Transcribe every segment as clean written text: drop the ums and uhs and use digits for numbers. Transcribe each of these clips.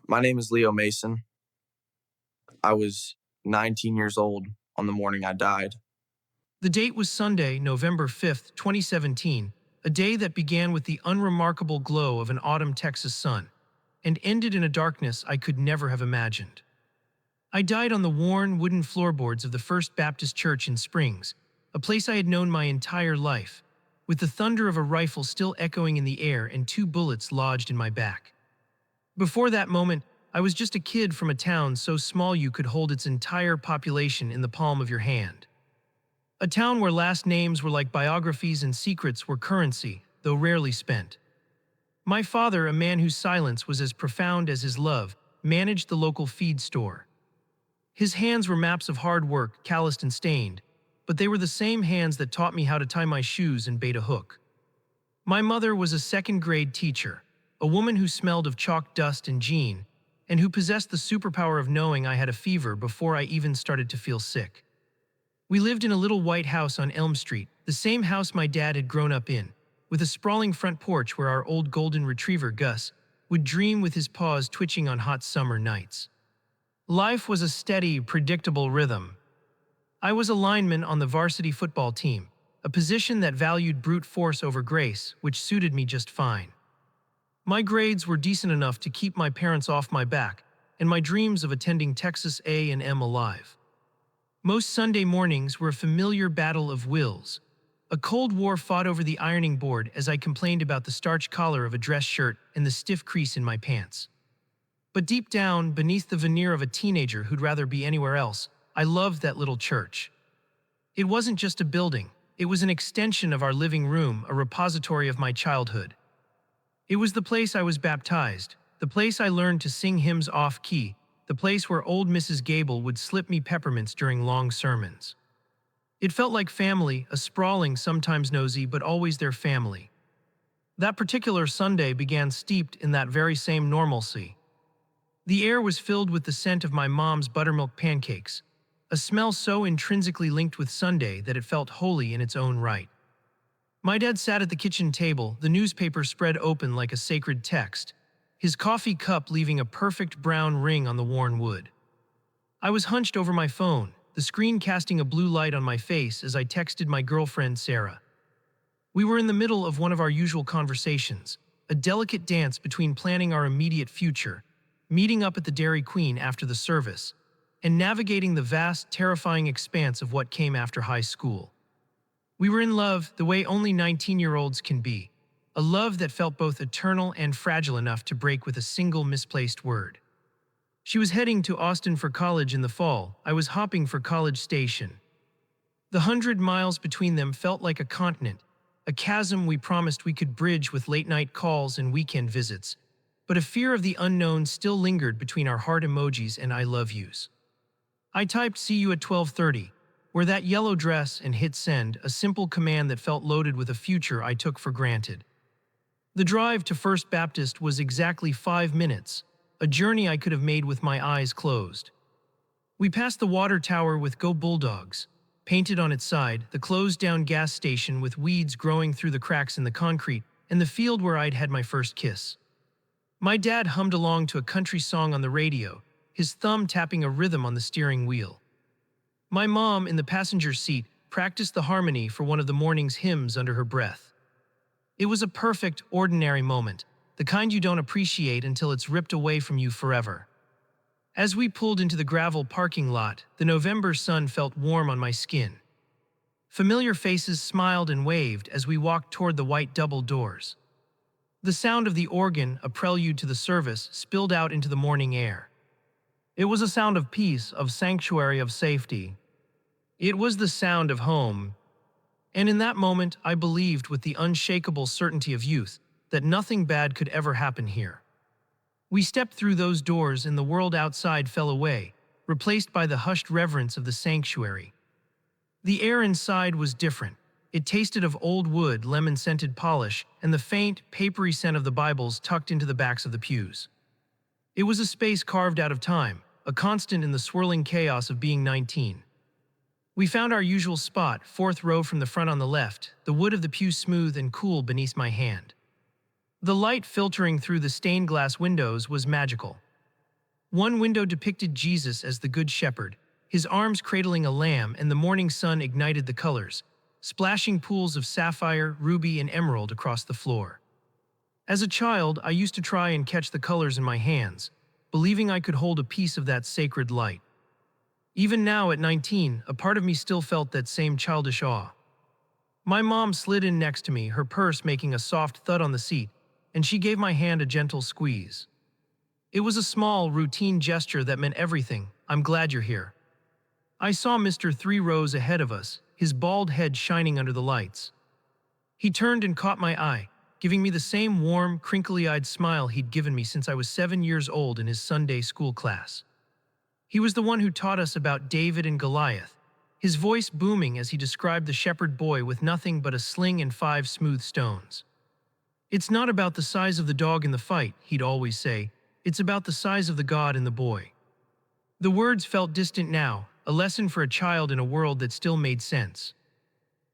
My name is Leo Mason. I was 19 years old on the morning I died. The date was Sunday, November 5th, 2017, a day that began with the unremarkable glow of an autumn Texas sun and ended in a darkness I could never have imagined. I died on the worn wooden floorboards of the First Baptist Church in Springs, a place I had known my entire life, with the thunder of a rifle still echoing in the air and two bullets lodged in my back. Before that moment, I was just a kid from a town so small you could hold its entire population in the palm of your hand. A town where last names were like biographies and secrets were currency, though rarely spent. My father, a man whose silence was as profound as his love, managed the local feed store. His hands were maps of hard work, calloused and stained, but they were the same hands that taught me how to tie my shoes and bait a hook. My mother was a second-grade teacher, a woman who smelled of chalk dust and gin, and who possessed the superpower of knowing I had a fever before I even started to feel sick. We lived in a little white house on Elm Street, the same house my dad had grown up in, with a sprawling front porch where our old golden retriever, Gus, would dream with his paws twitching on hot summer nights. Life was a steady, predictable rhythm. I was a lineman on the varsity football team, a position that valued brute force over grace, which suited me just fine. My grades were decent enough to keep my parents off my back, and my dreams of attending Texas A&M alive. Most Sunday mornings were a familiar battle of wills, a cold war fought over the ironing board as I complained about the starched collar of a dress shirt and the stiff crease in my pants. But deep down, beneath the veneer of a teenager who'd rather be anywhere else, I loved that little church. It wasn't just a building, it was an extension of our living room, a repository of my childhood. It was the place I was baptized, the place I learned to sing hymns off-key, the place where old Mrs. Gable would slip me peppermints during long sermons. It felt like family, a sprawling, sometimes nosy, but always their family. That particular Sunday began steeped in that very same normalcy. The air was filled with the scent of my mom's buttermilk pancakes, a smell so intrinsically linked with Sunday that it felt holy in its own right. My dad sat at the kitchen table, the newspaper spread open like a sacred text, his coffee cup leaving a perfect brown ring on the worn wood. I was hunched over my phone, the screen casting a blue light on my face as I texted my girlfriend Sarah. We were in the middle of one of our usual conversations, a delicate dance between planning our immediate future, meeting up at the Dairy Queen after the service, and navigating the vast, terrifying expanse of what came after high school. We were in love the way only 19-year-olds can be, a love that felt both eternal and fragile enough to break with a single misplaced word. She was heading to Austin for college in the fall. I was hopping for College Station. The 100 miles between them felt like a continent, a chasm we promised we could bridge with late-night calls and weekend visits, but a fear of the unknown still lingered between our heart emojis and I love yous. I typed "see you at 12:30, wear that yellow dress," and hit send, a simple command that felt loaded with a future I took for granted. The drive to First Baptist was exactly 5 minutes, a journey I could have made with my eyes closed. We passed the water tower with "Go Bulldogs" painted on its side, the closed-down gas station with weeds growing through the cracks in the concrete, and the field where I'd had my first kiss. My dad hummed along to a country song on the radio, his thumb tapping a rhythm on the steering wheel. My mom, in the passenger seat, practiced the harmony for one of the morning's hymns under her breath. It was a perfect, ordinary moment, the kind you don't appreciate until it's ripped away from you forever. As we pulled into the gravel parking lot, the November sun felt warm on my skin. Familiar faces smiled and waved as we walked toward the white double doors. The sound of the organ, a prelude to the service, spilled out into the morning air. It was a sound of peace, of sanctuary, of safety. It was the sound of home. And in that moment, I believed with the unshakable certainty of youth that nothing bad could ever happen here. We stepped through those doors and the world outside fell away, replaced by the hushed reverence of the sanctuary. The air inside was different. It tasted of old wood, lemon-scented polish, and the faint, papery scent of the Bibles tucked into the backs of the pews. It was a space carved out of time, a constant in the swirling chaos of being 19. We found our usual spot, 4th row from the front on the left, the wood of the pew smooth and cool beneath my hand. The light filtering through the stained glass windows was magical. One window depicted Jesus as the Good Shepherd, his arms cradling a lamb, and the morning sun ignited the colors, splashing pools of sapphire, ruby, and emerald across the floor. As a child, I used to try and catch the colors in my hands, believing I could hold a piece of that sacred light. Even now at 19, a part of me still felt that same childish awe. My mom slid in next to me, her purse making a soft thud on the seat, and she gave my hand a gentle squeeze. It was a small, routine gesture that meant everything. I'm glad you're here. I saw Mr. 3 rows ahead of us, his bald head shining under the lights. He turned and caught my eye, giving me the same warm, crinkly-eyed smile he'd given me since I was 7 years old in his Sunday school class. He was the one who taught us about David and Goliath, his voice booming as he described the shepherd boy with nothing but a sling and 5 smooth stones. It's not about the size of the dog in the fight, he'd always say. It's about the size of the God in the boy. The words felt distant now, a lesson for a child in a world that still made sense.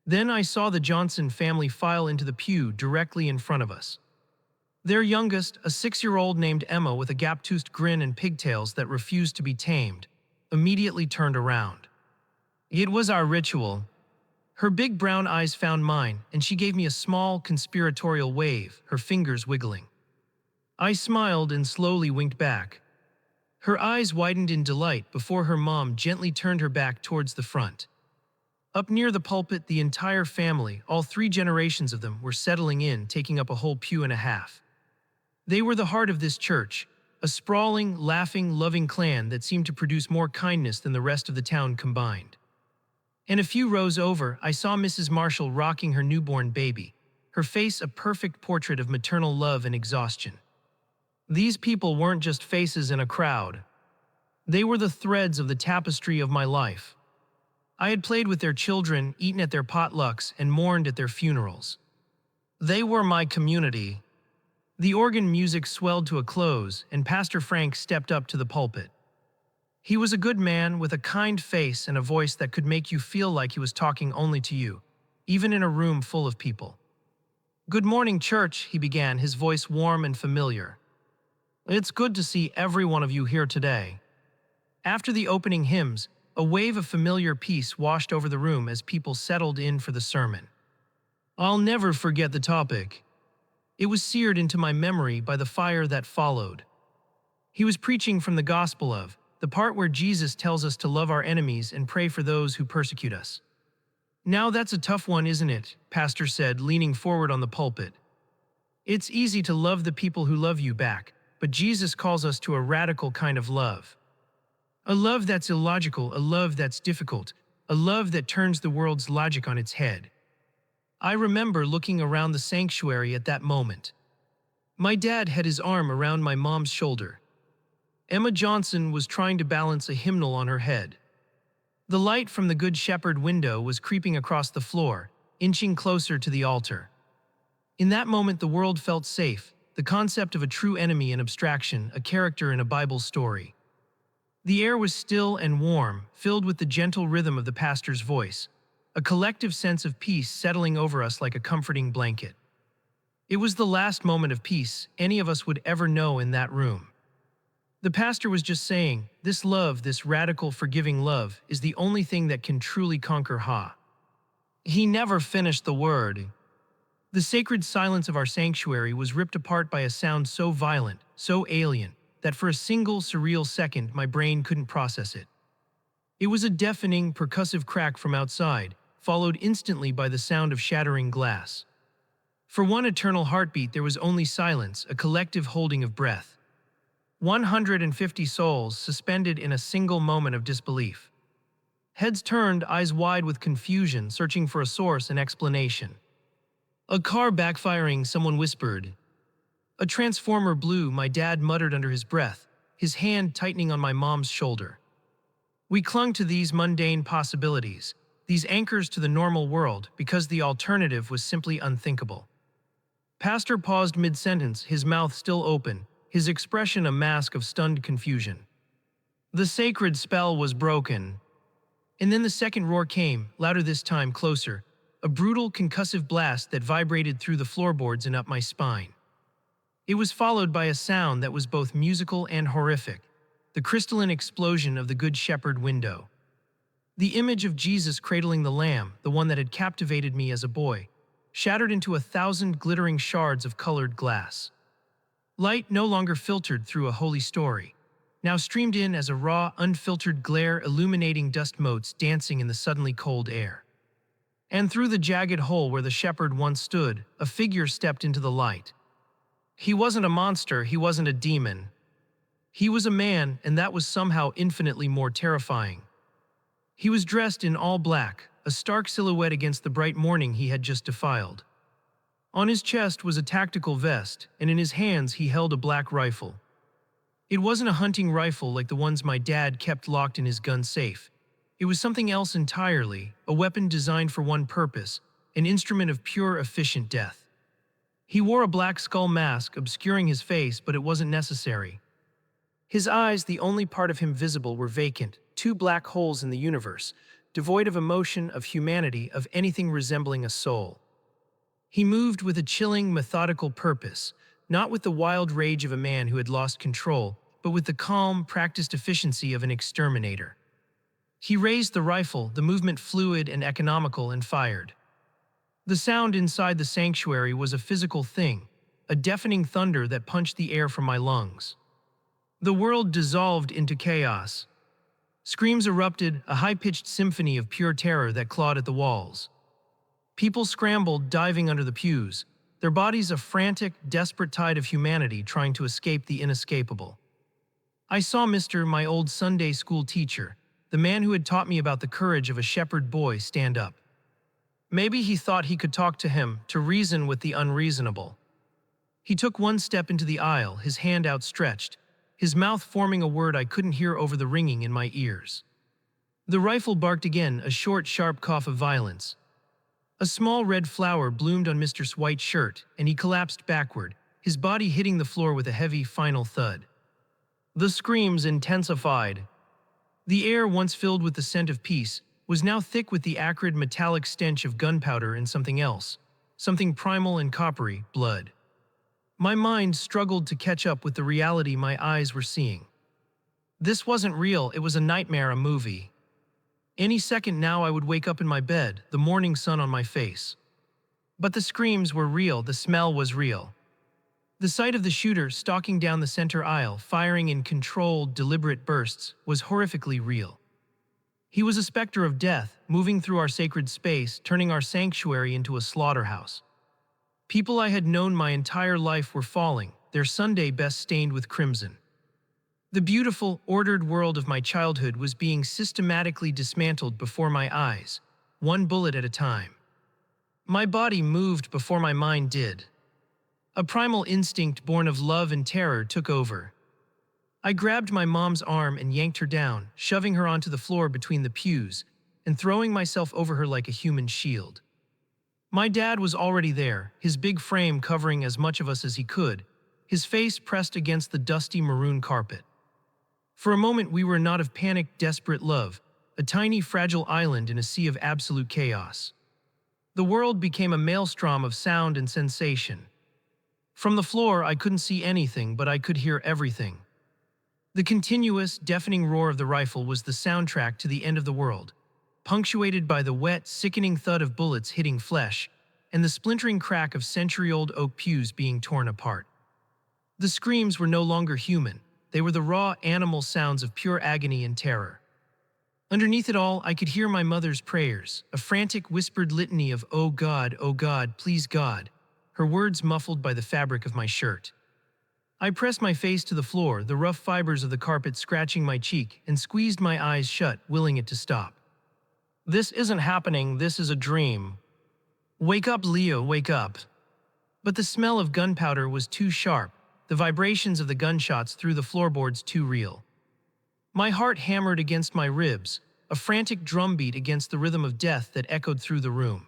Then I saw the Johnson family file into the pew directly in front of us. Their youngest, a 6-year-old named Emma with a gap-toothed grin and pigtails that refused to be tamed, immediately turned around. It was our ritual. Her big brown eyes found mine, and she gave me a small, conspiratorial wave, her fingers wiggling. I smiled and slowly winked back. Her eyes widened in delight before her mom gently turned her back towards the front. Up near the pulpit, the entire family, all 3 generations of them, were settling in, taking up a whole pew and a half. They were the heart of this church, a sprawling, laughing, loving clan that seemed to produce more kindness than the rest of the town combined. And a few rows over, I saw Mrs. Marshall rocking her newborn baby, her face a perfect portrait of maternal love and exhaustion. These people weren't just faces in a crowd. They were the threads of the tapestry of my life. I had played with their children, eaten at their potlucks, and mourned at their funerals. They were my community. The organ music swelled to a close, and Pastor Frank stepped up to the pulpit. He was a good man with a kind face and a voice that could make you feel like he was talking only to you, even in a room full of people. "Good morning, church," he began, his voice warm and familiar. "It's good to see every one of you here today." After the opening hymns, a wave of familiar peace washed over the room as people settled in for the sermon. I'll never forget the topic. It was seared into my memory by the fire that followed. He was preaching from the Gospel of, the part where Jesus tells us to love our enemies and pray for those who persecute us. "Now that's a tough one, isn't it?" Pastor said, leaning forward on the pulpit. "It's easy to love the people who love you back, but Jesus calls us to a radical kind of love. A love that's illogical, a love that's difficult, a love that turns the world's logic on its head." I remember looking around the sanctuary at that moment. My dad had his arm around my mom's shoulder. Emma Johnson was trying to balance a hymnal on her head. The light from the Good Shepherd window was creeping across the floor, inching closer to the altar. In that moment, the world felt safe, the concept of a true enemy an abstraction, a character in a Bible story. The air was still and warm, filled with the gentle rhythm of the pastor's voice, a collective sense of peace settling over us like a comforting blanket. It was the last moment of peace any of us would ever know in that room. The pastor was just saying, this love, this radical, forgiving love, is the only thing that can truly conquer Ha. He never finished the word. The sacred silence of our sanctuary was ripped apart by a sound so violent, so alien, that for a single surreal second my brain couldn't process it. It was a deafening, percussive crack from outside, followed instantly by the sound of shattering glass. For one eternal heartbeat there was only silence, a collective holding of breath. 150 souls suspended in a single moment of disbelief. Heads turned, eyes wide with confusion, searching for a source and explanation. "A car backfiring," someone whispered. "A transformer blew," my dad muttered under his breath, his hand tightening on my mom's shoulder. We clung to these mundane possibilities, these anchors to the normal world, because the alternative was simply unthinkable. Pastor paused mid-sentence, his mouth still open, his expression a mask of stunned confusion. The sacred spell was broken. And then the second roar came, louder this time, closer, a brutal, concussive blast that vibrated through the floorboards and up my spine. It was followed by a sound that was both musical and horrific. the crystalline explosion of the Good Shepherd window. The image of Jesus cradling the lamb, the one that had captivated me as a boy, shattered into 1,000 glittering shards of colored glass. Light no longer filtered through a holy story, now streamed in as a raw, unfiltered glare illuminating dust motes dancing in the suddenly cold air. And through the jagged hole where the shepherd once stood, a figure stepped into the light. He wasn't a monster, he wasn't a demon. He was a man, and that was somehow infinitely more terrifying. He was dressed in all black, a stark silhouette against the bright morning he had just defiled. On his chest was a tactical vest, and in his hands he held a black rifle. It wasn't a hunting rifle like the ones my dad kept locked in his gun safe. It was something else entirely, a weapon designed for one purpose, an instrument of pure, efficient death. He wore a black skull mask obscuring his face, but it wasn't necessary. His eyes, the only part of him visible, were vacant, two black holes in the universe, devoid of emotion, of humanity, of anything resembling a soul. He moved with a chilling, methodical purpose, not with the wild rage of a man who had lost control, but with the calm, practiced efficiency of an exterminator. He raised the rifle, the movement fluid and economical, and fired. The sound inside the sanctuary was a physical thing, a deafening thunder that punched the air from my lungs. The world dissolved into chaos. Screams erupted, a high-pitched symphony of pure terror that clawed at the walls. People scrambled, diving under the pews, their bodies a frantic, desperate tide of humanity trying to escape the inescapable. I saw my old Sunday school teacher, the man who had taught me about the courage of a shepherd boy, stand up. Maybe he thought he could talk to him, to reason with the unreasonable. He took one step into the aisle, his hand outstretched, his mouth forming a word I couldn't hear over the ringing in my ears. The rifle barked again, a short, sharp cough of violence. A small red flower bloomed on Mr. White's shirt, and he collapsed backward, his body hitting the floor with a heavy, final thud. The screams intensified. The air, once filled with the scent of peace, was now thick with the acrid, metallic stench of gunpowder and something else, something primal and coppery, blood. My mind struggled to catch up with the reality my eyes were seeing. This wasn't real, it was a nightmare, a movie. Any second now I would wake up in my bed, the morning sun on my face. But the screams were real, the smell was real. The sight of the shooter stalking down the center aisle, firing in controlled, deliberate bursts, was horrifically real. He was a specter of death, moving through our sacred space, turning our sanctuary into a slaughterhouse. People I had known my entire life were falling, their Sunday best stained with crimson. The beautiful, ordered world of my childhood was being systematically dismantled before my eyes, one bullet at a time. My body moved before my mind did. A primal instinct born of love and terror took over. I grabbed my mom's arm and yanked her down, shoving her onto the floor between the pews and throwing myself over her like a human shield. My dad was already there, his big frame covering as much of us as he could, his face pressed against the dusty maroon carpet. For a moment we were a knot of panicked, desperate love, a tiny, fragile island in a sea of absolute chaos. The world became a maelstrom of sound and sensation. From the floor I couldn't see anything, but I could hear everything. The continuous, deafening roar of the rifle was the soundtrack to the end of the world, punctuated by the wet, sickening thud of bullets hitting flesh and the splintering crack of century-old oak pews being torn apart. The screams were no longer human. They were the raw, animal sounds of pure agony and terror. Underneath it all, I could hear my mother's prayers, a frantic, whispered litany of oh God, please God," her words muffled by the fabric of my shirt. I pressed my face to the floor, the rough fibers of the carpet scratching my cheek, and squeezed my eyes shut, willing it to stop. "This isn't happening, this is a dream. Wake up, Leo, wake up." But the smell of gunpowder was too sharp, the vibrations of the gunshots through the floorboards too real. My heart hammered against my ribs, a frantic drumbeat against the rhythm of death that echoed through the room.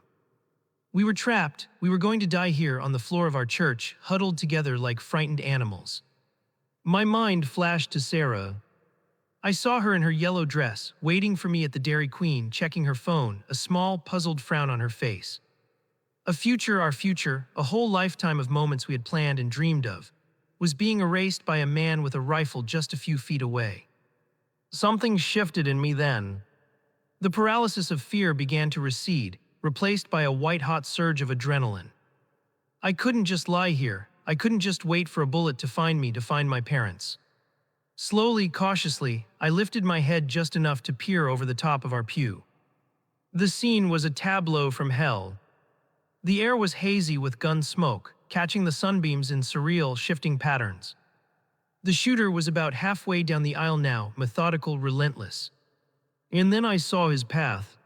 We were trapped, we were going to die here on the floor of our church, huddled together like frightened animals. My mind flashed to Sarah. I saw her in her yellow dress, waiting for me at the Dairy Queen, checking her phone, a small, puzzled frown on her face. Our future, a whole lifetime of moments we had planned and dreamed of, was being erased by a man with a rifle just a few feet away. Something shifted in me then. The paralysis of fear began to recede, replaced by a white-hot surge of adrenaline. I couldn't just lie here. I couldn't just wait for a bullet to find me, to find my parents. Slowly, cautiously, I lifted my head just enough to peer over the top of our pew. The scene was a tableau from hell. The air was hazy with gun smoke, catching the sunbeams in surreal, shifting patterns. The shooter was about halfway down the aisle now, methodical, relentless. And then I saw his path.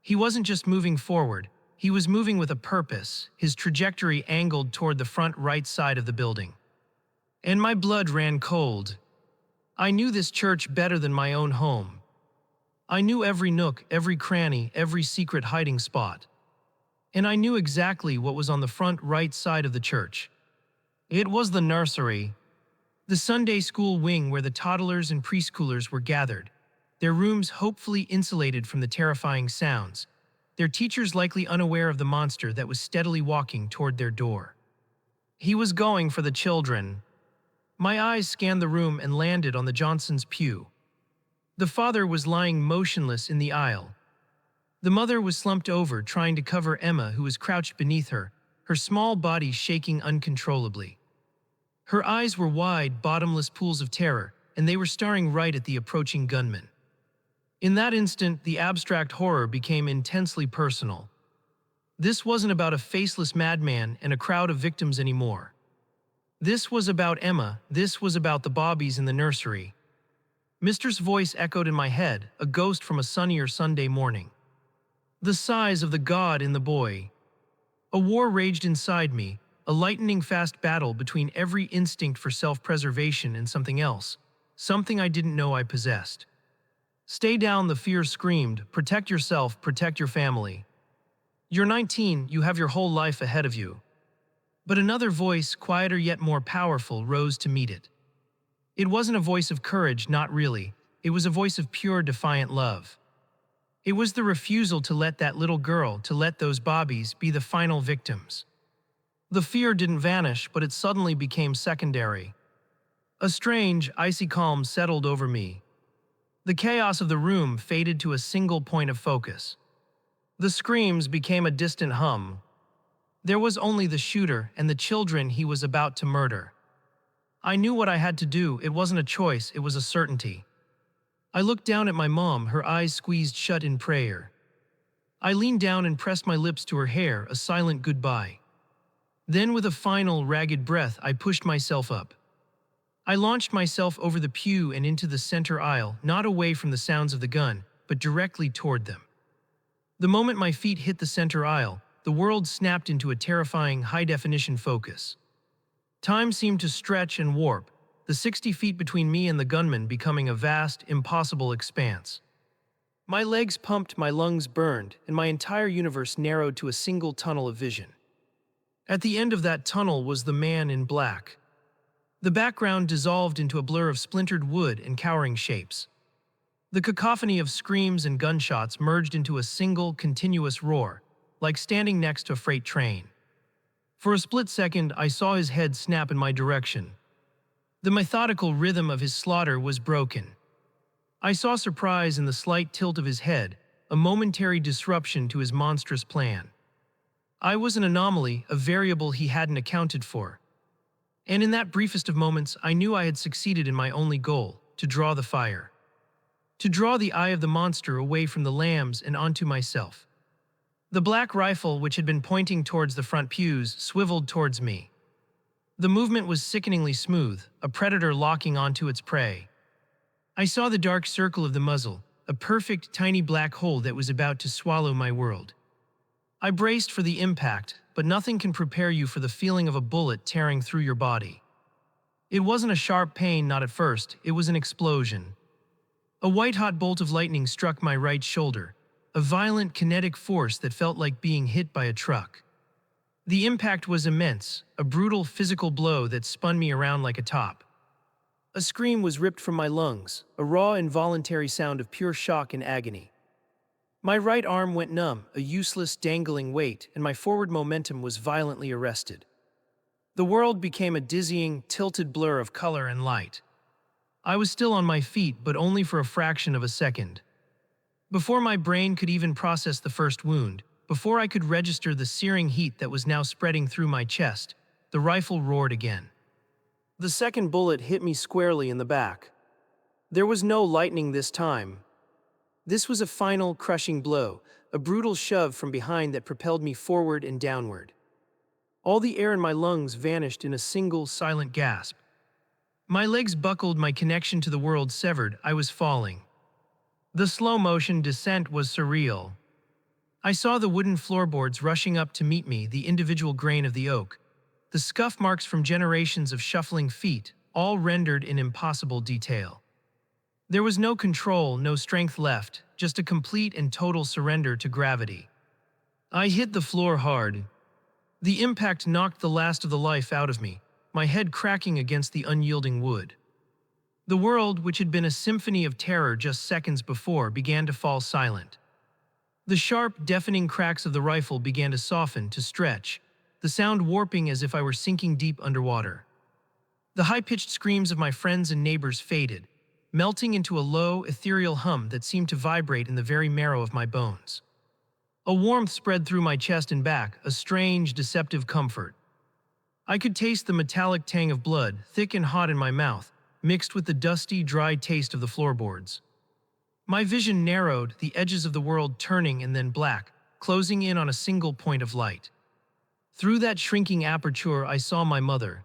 He wasn't just moving forward, he was moving with a purpose, his trajectory angled toward the front right side of the building. And my blood ran cold. I knew this church better than my own home. I knew every nook, every cranny, every secret hiding spot. And I knew exactly what was on the front right side of the church. It was the nursery, the Sunday school wing where the toddlers and preschoolers were gathered, their rooms hopefully insulated from the terrifying sounds, their teachers likely unaware of the monster that was steadily walking toward their door. He was going for the children. My eyes scanned the room and landed on the Johnsons' pew. The father was lying motionless in the aisle. The mother was slumped over, trying to cover Emma, who was crouched beneath her, her small body shaking uncontrollably. Her eyes were wide, bottomless pools of terror, and they were staring right at the approaching gunman. In that instant, the abstract horror became intensely personal. This wasn't about a faceless madman and a crowd of victims anymore. This was about Emma. This was about the Bobbies in the nursery. Mister's voice echoed in my head, a ghost from a sunnier Sunday morning. The size of the God in the boy. A war raged inside me, a lightning-fast battle between every instinct for self-preservation and something else, something I didn't know I possessed. Stay down, the fear screamed. Protect yourself, protect your family. You're 19, you have your whole life ahead of you. But another voice, quieter yet more powerful, rose to meet it. It wasn't a voice of courage, not really. It was a voice of pure, defiant love. It was the refusal to let that little girl, to let those Bobbies, be the final victims. The fear didn't vanish, but it suddenly became secondary. A strange, icy calm settled over me. The chaos of the room faded to a single point of focus. The screams became a distant hum. There was only the shooter and the children he was about to murder. I knew what I had to do. It wasn't a choice, it was a certainty. I looked down at my mom, her eyes squeezed shut in prayer. I leaned down and pressed my lips to her hair, a silent goodbye. Then, with a final, ragged breath, I pushed myself up. I launched myself over the pew and into the center aisle, not away from the sounds of the gun, but directly toward them. The moment my feet hit the center aisle, the world snapped into a terrifying, high-definition focus. Time seemed to stretch and warp, the 60 feet between me and the gunman becoming a vast, impossible expanse. My legs pumped, my lungs burned, and my entire universe narrowed to a single tunnel of vision. At the end of that tunnel was the man in black. The background dissolved into a blur of splintered wood and cowering shapes. The cacophony of screams and gunshots merged into a single, continuous roar, like standing next to a freight train. For a split second, I saw his head snap in my direction. The methodical rhythm of his slaughter was broken. I saw surprise in the slight tilt of his head, a momentary disruption to his monstrous plan. I was an anomaly, a variable he hadn't accounted for. And in that briefest of moments, I knew I had succeeded in my only goal, to draw the fire. To draw the eye of the monster away from the lambs and onto myself. The black rifle, which had been pointing towards the front pews, swiveled towards me. The movement was sickeningly smooth, a predator locking onto its prey. I saw the dark circle of the muzzle, a perfect, tiny black hole that was about to swallow my world. I braced for the impact, but nothing can prepare you for the feeling of a bullet tearing through your body. It wasn't a sharp pain, not at first, it was an explosion. A white-hot bolt of lightning struck my right shoulder, a violent kinetic force that felt like being hit by a truck. The impact was immense, a brutal physical blow that spun me around like a top. A scream was ripped from my lungs, a raw, involuntary sound of pure shock and agony. My right arm went numb, a useless, dangling weight, and my forward momentum was violently arrested. The world became a dizzying, tilted blur of color and light. I was still on my feet, but only for a fraction of a second. Before my brain could even process the first wound, before I could register the searing heat that was now spreading through my chest, the rifle roared again. The second bullet hit me squarely in the back. There was no lightning this time. This was a final, crushing blow, a brutal shove from behind that propelled me forward and downward. All the air in my lungs vanished in a single, silent gasp. My legs buckled, my connection to the world severed, I was falling. The slow-motion descent was surreal. I saw the wooden floorboards rushing up to meet me, the individual grain of the oak, the scuff marks from generations of shuffling feet, all rendered in impossible detail. There was no control, no strength left, just a complete and total surrender to gravity. I hit the floor hard. The impact knocked the last of the life out of me, my head cracking against the unyielding wood. The world, which had been a symphony of terror just seconds before, began to fall silent. The sharp, deafening cracks of the rifle began to soften, to stretch, the sound warping as if I were sinking deep underwater. The high-pitched screams of my friends and neighbors faded, melting into a low, ethereal hum that seemed to vibrate in the very marrow of my bones. A warmth spread through my chest and back, a strange, deceptive comfort. I could taste the metallic tang of blood, thick and hot in my mouth, mixed with the dusty, dry taste of the floorboards. My vision narrowed, the edges of the world turning and then black, closing in on a single point of light. Through that shrinking aperture, I saw my mother.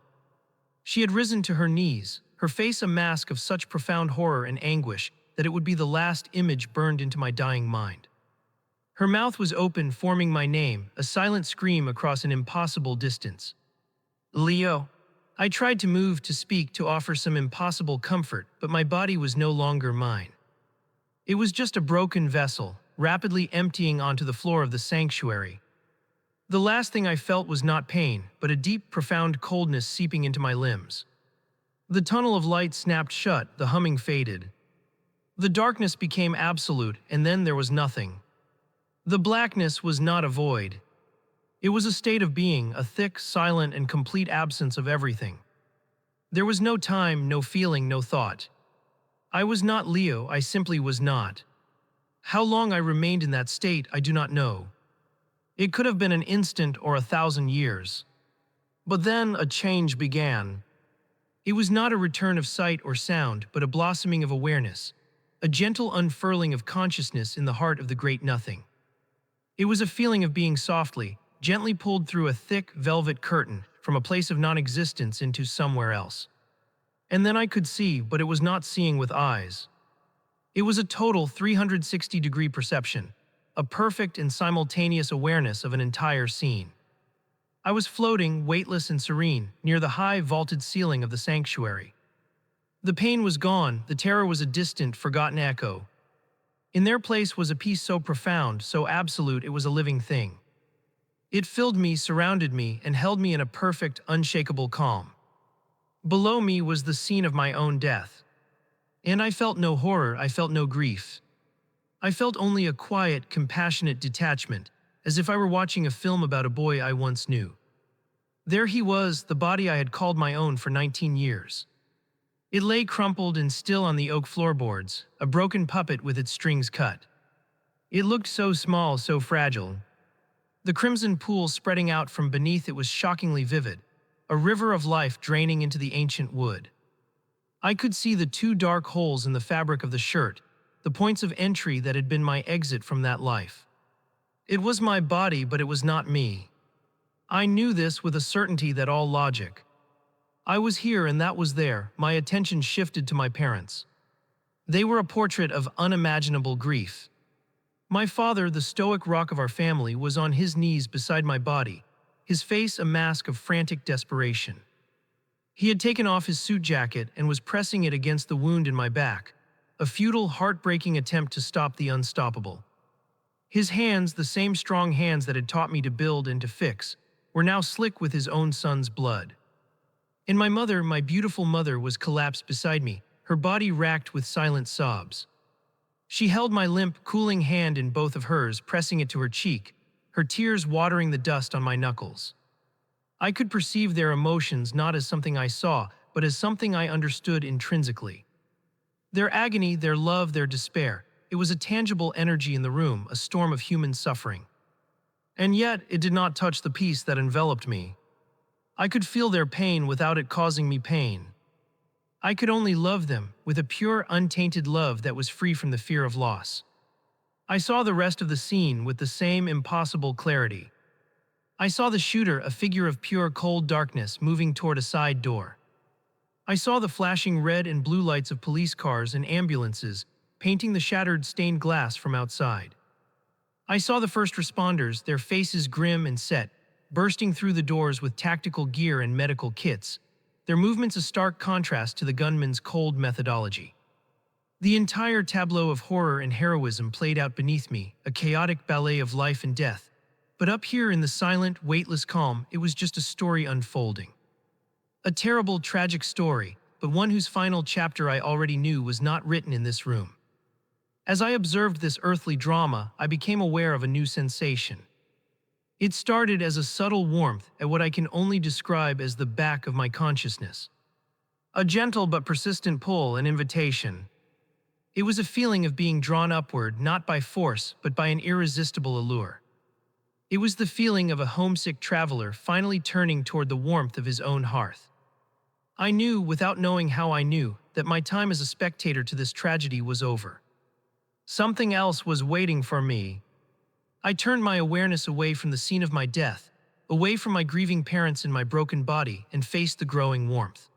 She had risen to her knees, her face a mask of such profound horror and anguish that it would be the last image burned into my dying mind. Her mouth was open, forming my name, a silent scream across an impossible distance. Leo. I tried to move, to speak, to offer some impossible comfort, but my body was no longer mine. It was just a broken vessel, rapidly emptying onto the floor of the sanctuary. The last thing I felt was not pain, but a deep, profound coldness seeping into my limbs. The tunnel of light snapped shut, the humming faded. The darkness became absolute, and then there was nothing. The blackness was not a void. It was a state of being, a thick, silent, and complete absence of everything. There was no time, no feeling, no thought. I was not Leo, I simply was not. How long I remained in that state, I do not know. It could have been an instant or 1,000 years. But then a change began. It was not a return of sight or sound, but a blossoming of awareness, a gentle unfurling of consciousness in the heart of the great nothing. It was a feeling of being gently pulled through a thick, velvet curtain from a place of non-existence into somewhere else. And then I could see, but it was not seeing with eyes. It was a total 360-degree perception, a perfect and simultaneous awareness of an entire scene. I was floating, weightless and serene, near the high, vaulted ceiling of the sanctuary. The pain was gone, the terror was a distant, forgotten echo. In their place was a peace so profound, so absolute it was a living thing. It filled me, surrounded me, and held me in a perfect, unshakable calm. Below me was the scene of my own death. And I felt no horror, I felt no grief. I felt only a quiet, compassionate detachment, as if I were watching a film about a boy I once knew. There he was, the body I had called my own for 19 years. It lay crumpled and still on the oak floorboards, a broken puppet with its strings cut. It looked so small, so fragile. The crimson pool spreading out from beneath it was shockingly vivid, a river of life draining into the ancient wood. I could see the 2 dark holes in the fabric of the shirt, the points of entry that had been my exit from that life. It was my body, but it was not me. I knew this with a certainty that all logic. I was here and that was there, my attention shifted to my parents. They were a portrait of unimaginable grief. My father, the stoic rock of our family, was on his knees beside my body, his face a mask of frantic desperation. He had taken off his suit jacket and was pressing it against the wound in my back, a futile, heartbreaking attempt to stop the unstoppable. His hands, the same strong hands that had taught me to build and to fix, were now slick with his own son's blood. And my mother, my beautiful mother, was collapsed beside me, her body racked with silent sobs. She held my limp, cooling hand in both of hers, pressing it to her cheek, her tears watering the dust on my knuckles. I could perceive their emotions not as something I saw, but as something I understood intrinsically. Their agony, their love, their despair. It was a tangible energy in the room, a storm of human suffering. And yet, it did not touch the peace that enveloped me. I could feel their pain without it causing me pain. I could only love them with a pure, untainted love that was free from the fear of loss. I saw the rest of the scene with the same impossible clarity. I saw the shooter, a figure of pure, cold darkness, moving toward a side door. I saw the flashing red and blue lights of police cars and ambulances, painting the shattered stained glass from outside. I saw the first responders, their faces grim and set, bursting through the doors with tactical gear and medical kits, their movements a stark contrast to the gunmen's cold methodology. The entire tableau of horror and heroism played out beneath me, a chaotic ballet of life and death. But up here in the silent, weightless calm, it was just a story unfolding. A terrible, tragic story, but one whose final chapter I already knew was not written in this room. As I observed this earthly drama, I became aware of a new sensation. It started as a subtle warmth at what I can only describe as the back of my consciousness. A gentle but persistent pull, an invitation. It was a feeling of being drawn upward, not by force, but by an irresistible allure. It was the feeling of a homesick traveler finally turning toward the warmth of his own hearth. I knew, without knowing how I knew, that my time as a spectator to this tragedy was over. Something else was waiting for me. I turned my awareness away from the scene of my death, away from my grieving parents and my broken body, and faced the growing warmth.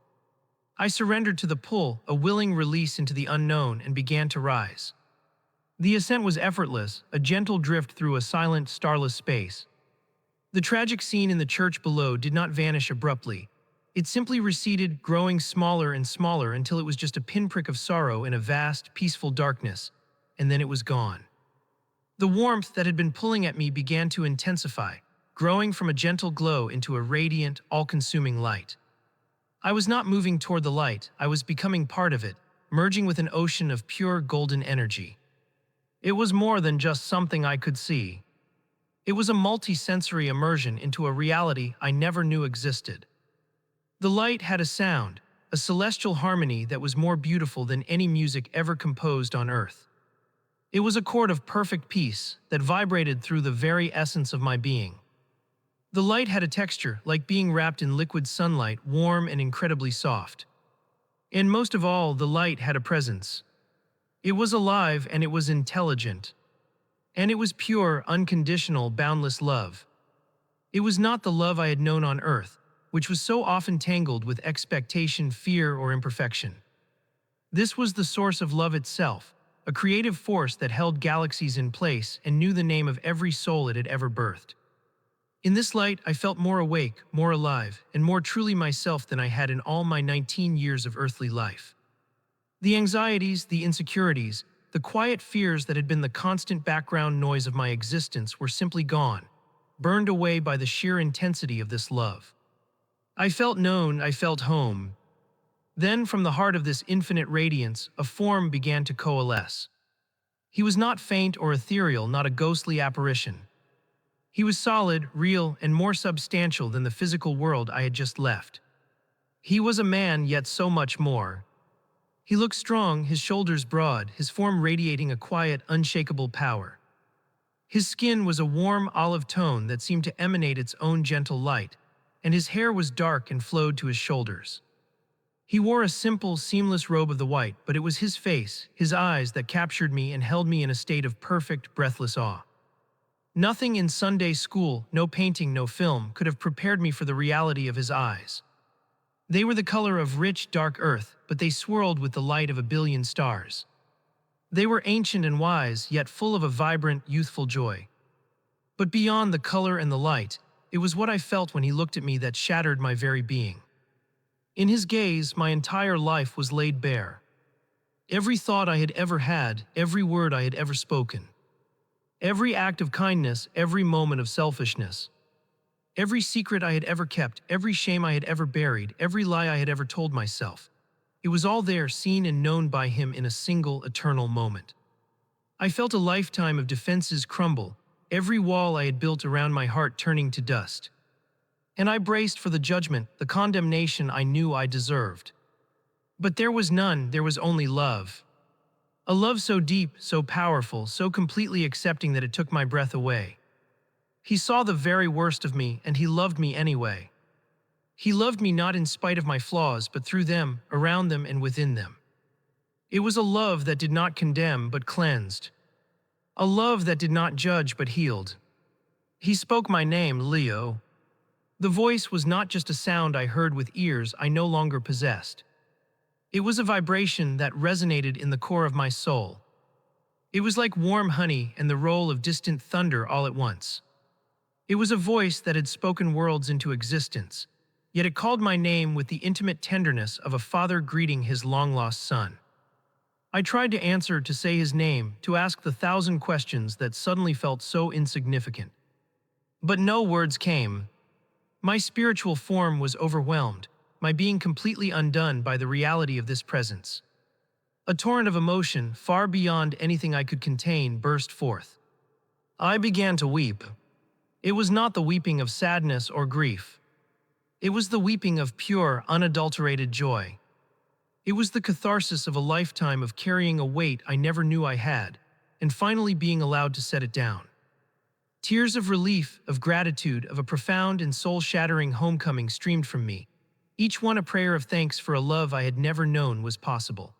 I surrendered to the pull, a willing release into the unknown, and began to rise. The ascent was effortless, a gentle drift through a silent, starless space. The tragic scene in the church below did not vanish abruptly. It simply receded, growing smaller and smaller until it was just a pinprick of sorrow in a vast, peaceful darkness, and then it was gone. The warmth that had been pulling at me began to intensify, growing from a gentle glow into a radiant, all-consuming light. I was not moving toward the light, I was becoming part of it, merging with an ocean of pure golden energy. It was more than just something I could see. It was a multi-sensory immersion into a reality I never knew existed. The light had a sound, a celestial harmony that was more beautiful than any music ever composed on earth. It was a chord of perfect peace that vibrated through the very essence of my being. The light had a texture like being wrapped in liquid sunlight, warm and incredibly soft. And most of all, the light had a presence. It was alive and it was intelligent. And it was pure, unconditional, boundless love. It was not the love I had known on earth, which was so often tangled with expectation, fear, or imperfection. This was the source of love itself, a creative force that held galaxies in place and knew the name of every soul it had ever birthed. In this light, I felt more awake, more alive, and more truly myself than I had in all my 19 years of earthly life. The anxieties, the insecurities, the quiet fears that had been the constant background noise of my existence were simply gone, burned away by the sheer intensity of this love. I felt known, I felt home. Then, from the heart of this infinite radiance, a form began to coalesce. He was not faint or ethereal, not a ghostly apparition. He was solid, real, and more substantial than the physical world I had just left. He was a man, yet so much more. He looked strong, his shoulders broad, his form radiating a quiet, unshakable power. His skin was a warm olive tone that seemed to emanate its own gentle light, and his hair was dark and flowed to his shoulders. He wore a simple, seamless robe of the white, but it was his face, his eyes that captured me and held me in a state of perfect, breathless awe. Nothing in Sunday school, no painting, no film, could have prepared me for the reality of his eyes. They were the color of rich, dark earth, but they swirled with the light of a billion stars. They were ancient and wise, yet full of a vibrant, youthful joy. But beyond the color and the light, it was what I felt when he looked at me that shattered my very being. In his gaze, my entire life was laid bare. Every thought I had ever had, every word I had ever spoken. Every act of kindness, every moment of selfishness. Every secret I had ever kept, every shame I had ever buried, every lie I had ever told myself. It was all there, seen and known by him in a single, eternal moment. I felt a lifetime of defenses crumble, every wall I had built around my heart turning to dust. And I braced for the judgment, the condemnation I knew I deserved. But there was none, there was only love. A love so deep, so powerful, so completely accepting that it took my breath away. He saw the very worst of me, and he loved me anyway. He loved me not in spite of my flaws, but through them, around them, and within them. It was a love that did not condemn, but cleansed. A love that did not judge, but healed. He spoke my name, Leo. The voice was not just a sound I heard with ears I no longer possessed. It was a vibration that resonated in the core of my soul. It was like warm honey and the roll of distant thunder all at once. It was a voice that had spoken worlds into existence, yet it called my name with the intimate tenderness of a father greeting his long-lost son. I tried to answer, to say his name, to ask the 1,000 questions that suddenly felt so insignificant. But no words came. My spiritual form was overwhelmed, my being completely undone by the reality of this presence. A torrent of emotion, far beyond anything I could contain, burst forth. I began to weep. It was not the weeping of sadness or grief. It was the weeping of pure, unadulterated joy. It was the catharsis of a lifetime of carrying a weight I never knew I had, and finally being allowed to set it down. Tears of relief, of gratitude, of a profound and soul-shattering homecoming streamed from me, each one a prayer of thanks for a love I had never known was possible.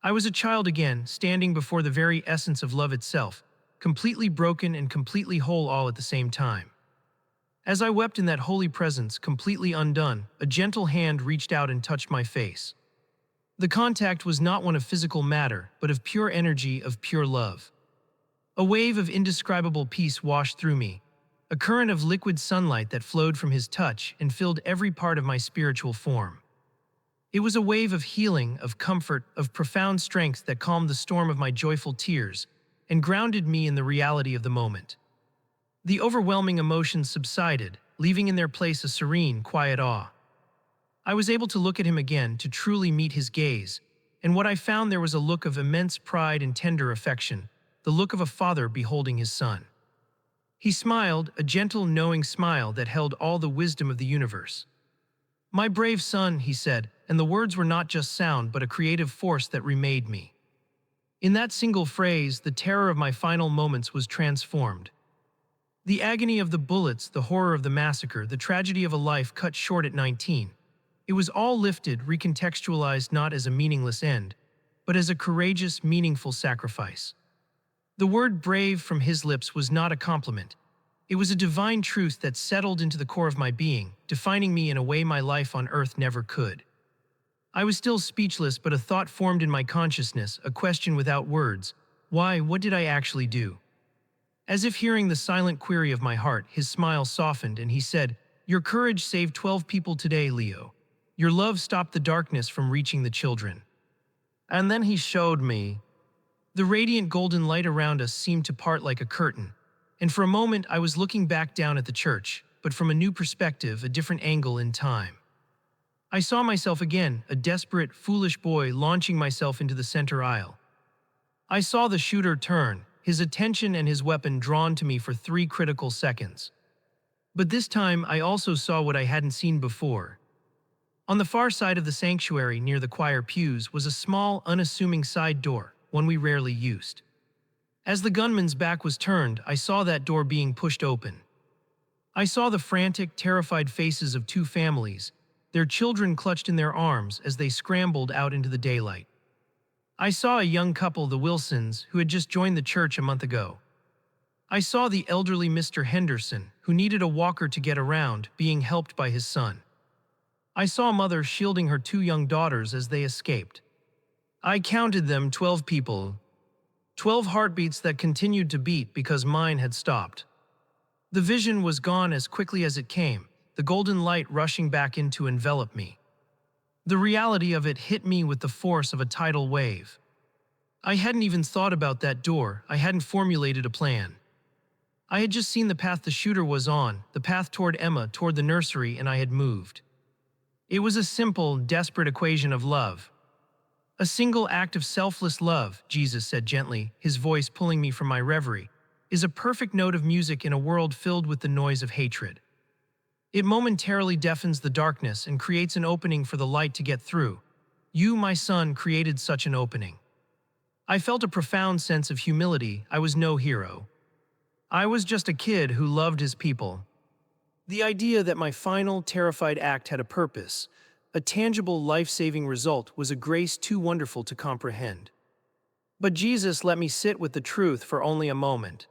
I was a child again, standing before the very essence of love itself, completely broken and completely whole all at the same time. As I wept in that holy presence, completely undone, a gentle hand reached out and touched my face. The contact was not one of physical matter, but of pure energy, of pure love. A wave of indescribable peace washed through me, a current of liquid sunlight that flowed from his touch and filled every part of my spiritual form. It was a wave of healing, of comfort, of profound strength that calmed the storm of my joyful tears and grounded me in the reality of the moment. The overwhelming emotions subsided, leaving in their place a serene, quiet awe. I was able to look at him again, to truly meet his gaze, and what I found there was a look of immense pride and tender affection, the look of a father beholding his son. He smiled, a gentle, knowing smile that held all the wisdom of the universe. "My brave son," he said, and the words were not just sound but a creative force that remade me. In that single phrase, the terror of my final moments was transformed. The agony of the bullets, the horror of the massacre, the tragedy of a life cut short at 19. It was all lifted, recontextualized not as a meaningless end, but as a courageous, meaningful sacrifice. The word brave from his lips was not a compliment. It was a divine truth that settled into the core of my being, defining me in a way my life on earth never could. I was still speechless, but a thought formed in my consciousness, a question without words. Why, what did I actually do? As if hearing the silent query of my heart, his smile softened and he said, "Your courage saved 12 people today, Leo. Your love stopped the darkness from reaching the children." And then he showed me. The radiant golden light around us seemed to part like a curtain, and for a moment I was looking back down at the church, but from a new perspective, a different angle in time. I saw myself again, a desperate, foolish boy launching myself into the center aisle. I saw the shooter turn, his attention and his weapon drawn to me for 3 critical seconds. But this time I also saw what I hadn't seen before. On the far side of the sanctuary, near the choir pews, was a small, unassuming side door, one we rarely used. As the gunman's back was turned, I saw that door being pushed open. I saw the frantic, terrified faces of 2 families, their children clutched in their arms as they scrambled out into the daylight. I saw a young couple, the Wilsons, who had just joined the church a month ago. I saw the elderly Mr. Henderson, who needed a walker to get around, being helped by his son. I saw a mother shielding her 2 young daughters as they escaped. I counted them, 12 people. 12 heartbeats that continued to beat because mine had stopped. The vision was gone as quickly as it came, the golden light rushing back in to envelop me. The reality of it hit me with the force of a tidal wave. I hadn't even thought about that door, I hadn't formulated a plan. I had just seen the path the shooter was on, the path toward Emma, toward the nursery, and I had moved. It was a simple, desperate equation of love. A single act of selfless love, Jesus said gently, his voice pulling me from my reverie, is a perfect note of music in a world filled with the noise of hatred. It momentarily deafens the darkness and creates an opening for the light to get through. You, my son, created such an opening. I felt a profound sense of humility. I was no hero. I was just a kid who loved his people. The idea that my final, terrified act had a purpose, a tangible, life-saving result, was a grace too wonderful to comprehend. But Jesus let me sit with the truth for only a moment.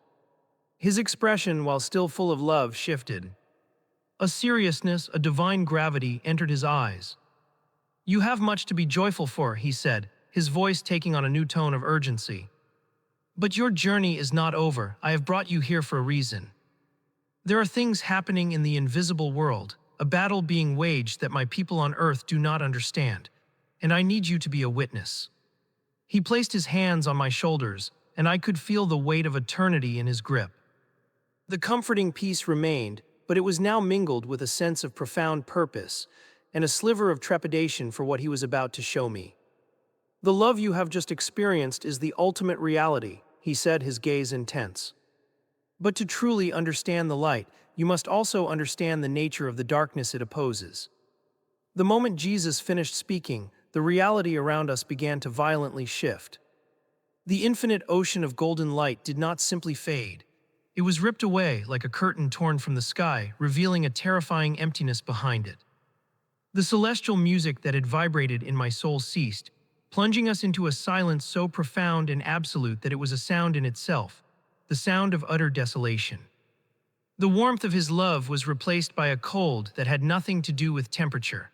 His expression, while still full of love, shifted. A seriousness, a divine gravity entered his eyes. "You have much to be joyful for," he said, his voice taking on a new tone of urgency. "But your journey is not over. I have brought you here for a reason. There are things happening in the invisible world, a battle being waged that my people on earth do not understand, and I need you to be a witness." He placed his hands on my shoulders, and I could feel the weight of eternity in his grip. The comforting peace remained, but it was now mingled with a sense of profound purpose and a sliver of trepidation for what he was about to show me. "The love you have just experienced is the ultimate reality," he said, his gaze intense. "But to truly understand the light, you must also understand the nature of the darkness it opposes." The moment Jesus finished speaking, the reality around us began to violently shift. The infinite ocean of golden light did not simply fade. It was ripped away like a curtain torn from the sky, revealing a terrifying emptiness behind it. The celestial music that had vibrated in my soul ceased, plunging us into a silence so profound and absolute that it was a sound in itself, the sound of utter desolation. The warmth of his love was replaced by a cold that had nothing to do with temperature.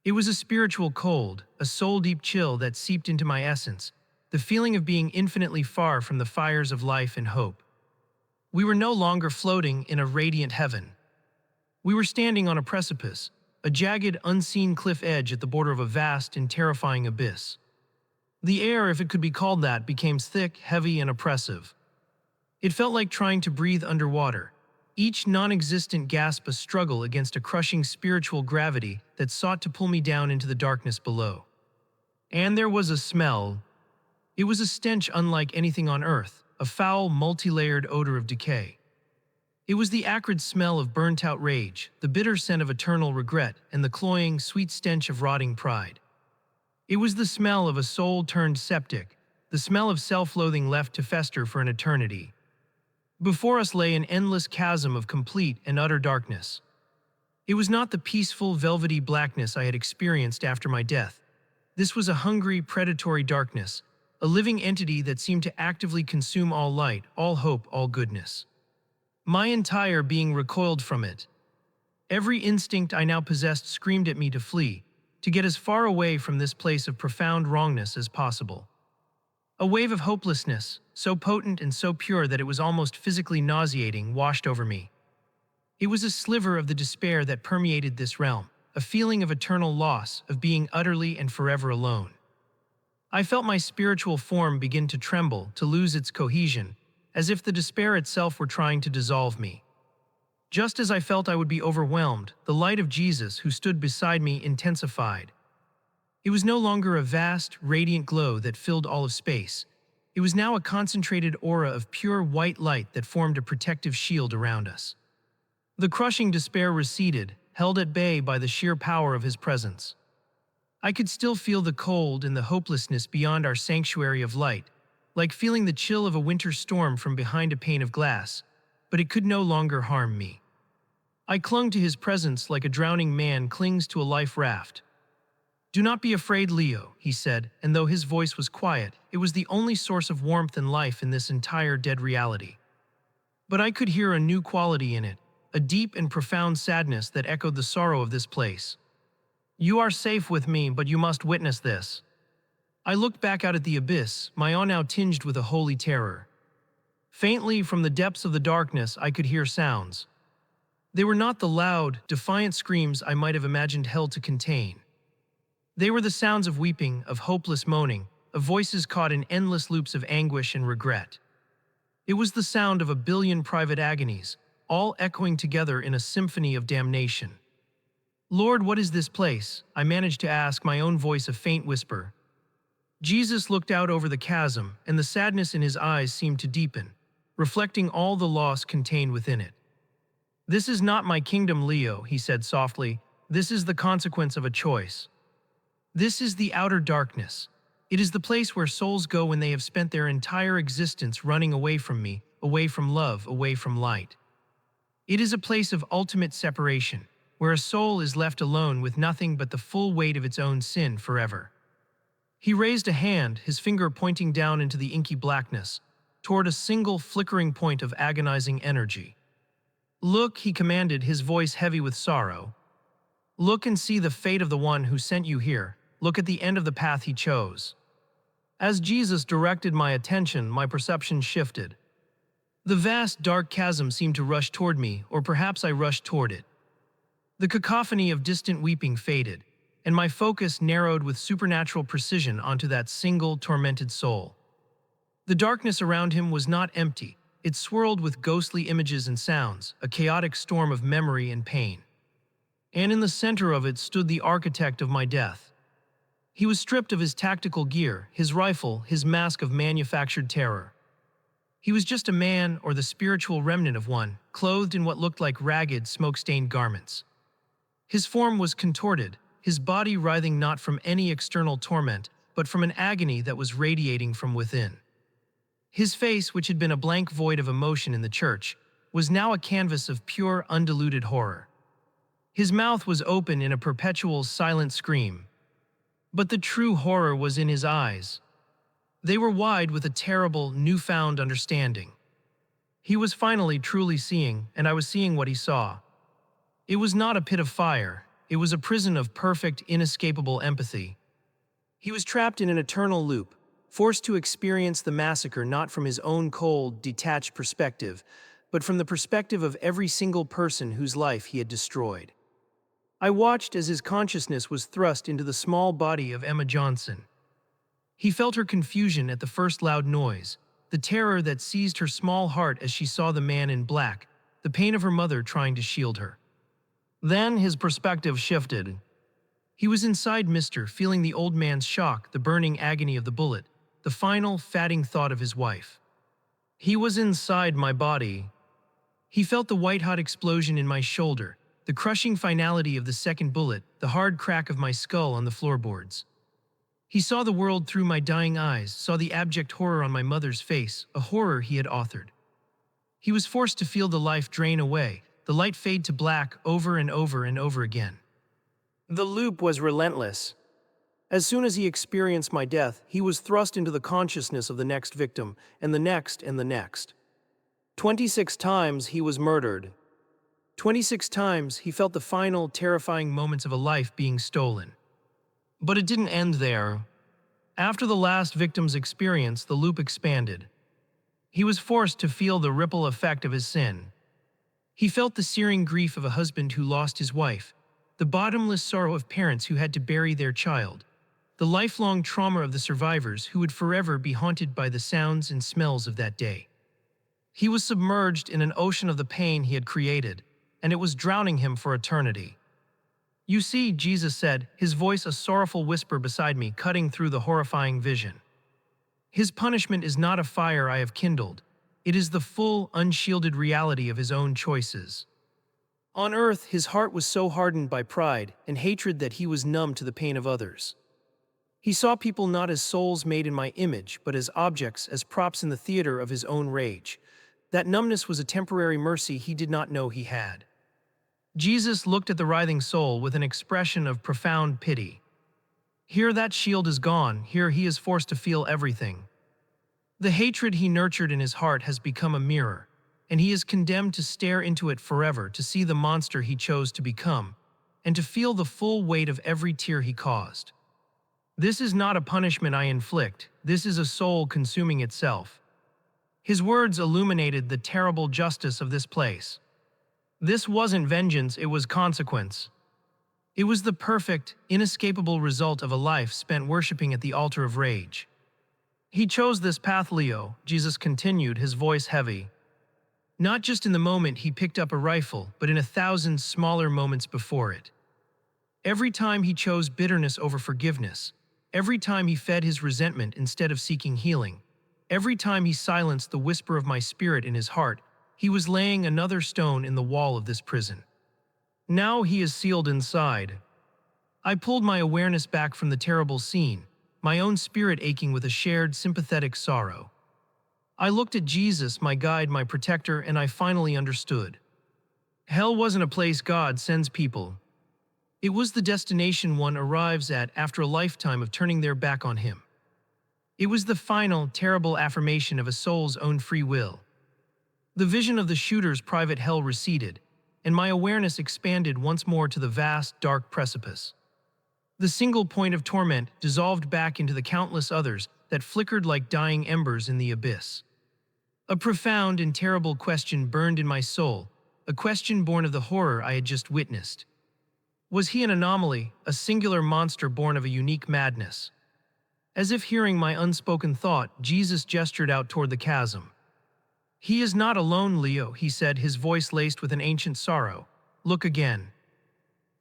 It was a spiritual cold, a soul-deep chill that seeped into my essence, the feeling of being infinitely far from the fires of life and hope. We were no longer floating in a radiant heaven. We were standing on a precipice, a jagged, unseen cliff edge at the border of a vast and terrifying abyss. The air, if it could be called that, became thick, heavy, and oppressive. It felt like trying to breathe underwater, each non-existent gasp a struggle against a crushing spiritual gravity that sought to pull me down into the darkness below. And there was a smell. It was a stench unlike anything on earth, a foul, multi-layered odor of decay. It was the acrid smell of burnt-out rage, the bitter scent of eternal regret, and the cloying, sweet stench of rotting pride. It was the smell of a soul turned septic, the smell of self-loathing left to fester for an eternity. Before us lay an endless chasm of complete and utter darkness. It was not the peaceful, velvety blackness I had experienced after my death. This was a hungry, predatory darkness, a living entity that seemed to actively consume all light, all hope, all goodness. My entire being recoiled from it. Every instinct I now possessed screamed at me to flee, to get as far away from this place of profound wrongness as possible. A wave of hopelessness, so potent and so pure that it was almost physically nauseating, washed over me. It was a sliver of the despair that permeated this realm, a feeling of eternal loss, of being utterly and forever alone. I felt my spiritual form begin to tremble, to lose its cohesion, as if the despair itself were trying to dissolve me. Just as I felt I would be overwhelmed, the light of Jesus, who stood beside me, intensified. It was no longer a vast, radiant glow that filled all of space. It was now a concentrated aura of pure white light that formed a protective shield around us. The crushing despair receded, held at bay by the sheer power of his presence. I could still feel the cold and the hopelessness beyond our sanctuary of light, like feeling the chill of a winter storm from behind a pane of glass, but it could no longer harm me. I clung to his presence like a drowning man clings to a life raft. "Do not be afraid, Leo," he said, and though his voice was quiet, it was the only source of warmth and life in this entire dead reality. But I could hear a new quality in it, a deep and profound sadness that echoed the sorrow of this place. "You are safe with me, but you must witness this." I looked back out at the abyss, my awe now tinged with a holy terror. Faintly, from the depths of the darkness, I could hear sounds. They were not the loud, defiant screams I might have imagined hell to contain. They were the sounds of weeping, of hopeless moaning, of voices caught in endless loops of anguish and regret. It was the sound of a billion private agonies, all echoing together in a symphony of damnation. "Lord, what is this place?" I managed to ask, my own voice a faint whisper. Jesus looked out over the chasm, and the sadness in his eyes seemed to deepen, reflecting all the loss contained within it. "This is not my kingdom, Leo," he said softly. "This is the consequence of a choice." This is the outer darkness. It is the place where souls go when they have spent their entire existence running away from me, away from love, away from light. It is a place of ultimate separation, where a soul is left alone with nothing but the full weight of its own sin forever. He raised a hand, his finger pointing down into the inky blackness, toward a single flickering point of agonizing energy. "Look," he commanded, his voice heavy with sorrow. "Look and see the fate of the one who sent you here. Look at the end of the path he chose." As Jesus directed my attention, my perception shifted. The vast, dark chasm seemed to rush toward me, or perhaps I rushed toward it. The cacophony of distant weeping faded, and my focus narrowed with supernatural precision onto that single, tormented soul. The darkness around him was not empty. It swirled with ghostly images and sounds, a chaotic storm of memory and pain. And in the center of it stood the architect of my death. He was stripped of his tactical gear, his rifle, his mask of manufactured terror. He was just a man, or the spiritual remnant of one, clothed in what looked like ragged, smoke-stained garments. His form was contorted, his body writhing not from any external torment, but from an agony that was radiating from within. His face, which had been a blank void of emotion in the church, was now a canvas of pure, undiluted horror. His mouth was open in a perpetual, silent scream. But the true horror was in his eyes. They were wide with a terrible, newfound understanding. He was finally truly seeing, and I was seeing what he saw. It was not a pit of fire. It was a prison of perfect, inescapable empathy. He was trapped in an eternal loop, forced to experience the massacre not from his own cold, detached perspective, but from the perspective of every single person whose life he had destroyed. I watched as his consciousness was thrust into the small body of Emma Johnson. He felt her confusion at the first loud noise, the terror that seized her small heart as she saw the man in black, the pain of her mother trying to shield her. Then his perspective shifted. He was inside Mister, feeling the old man's shock, the burning agony of the bullet, the final, fatting thought of his wife. He was inside my body. He felt the white-hot explosion in my shoulder, the crushing finality of the second bullet, the hard crack of my skull on the floorboards. He saw the world through my dying eyes, saw the abject horror on my mother's face, a horror he had authored. He was forced to feel the life drain away, the light fade to black over and over and over again. The loop was relentless. As soon as he experienced my death, he was thrust into the consciousness of the next victim, and the next and the next. 26 times he was murdered. 26 times he felt the final, terrifying moments of a life being stolen. But it didn't end there. After the last victim's experience, the loop expanded. He was forced to feel the ripple effect of his sin. He felt the searing grief of a husband who lost his wife, the bottomless sorrow of parents who had to bury their child, the lifelong trauma of the survivors who would forever be haunted by the sounds and smells of that day. He was submerged in an ocean of the pain he had created, and it was drowning him for eternity. "You see," Jesus said, his voice a sorrowful whisper beside me, cutting through the horrifying vision. "His punishment is not a fire I have kindled. It is the full, unshielded reality of his own choices." On earth, his heart was so hardened by pride and hatred that he was numb to the pain of others. He saw people not as souls made in my image, but as objects, as props in the theater of his own rage. That numbness was a temporary mercy he did not know he had. Jesus looked at the writhing soul with an expression of profound pity. Here that shield is gone, here he is forced to feel everything. The hatred he nurtured in his heart has become a mirror, and he is condemned to stare into it forever, to see the monster he chose to become, and to feel the full weight of every tear he caused. This is not a punishment I inflict, this is a soul consuming itself. His words illuminated the terrible justice of this place. This wasn't vengeance, it was consequence. It was the perfect, inescapable result of a life spent worshiping at the altar of rage. He chose this path, Leo, Jesus continued, his voice heavy. Not just in the moment he picked up a rifle, but in 1,000 smaller moments before it. Every time he chose bitterness over forgiveness, every time he fed his resentment instead of seeking healing, every time he silenced the whisper of my spirit in his heart, he was laying another stone in the wall of this prison. Now he is sealed inside. I pulled my awareness back from the terrible scene, my own spirit aching with a shared sympathetic sorrow. I looked at Jesus, my guide, my protector, and I finally understood. Hell wasn't a place God sends people. It was the destination one arrives at after a lifetime of turning their back on Him. It was the final, terrible affirmation of a soul's own free will. The vision of the shooter's private hell receded, and my awareness expanded once more to the vast, dark precipice. The single point of torment dissolved back into the countless others that flickered like dying embers in the abyss. A profound and terrible question burned in my soul, a question born of the horror I had just witnessed. Was he an anomaly, a singular monster born of a unique madness? As if hearing my unspoken thought, Jesus gestured out toward the chasm. "He is not alone, Leo," he said, his voice laced with an ancient sorrow. "Look again."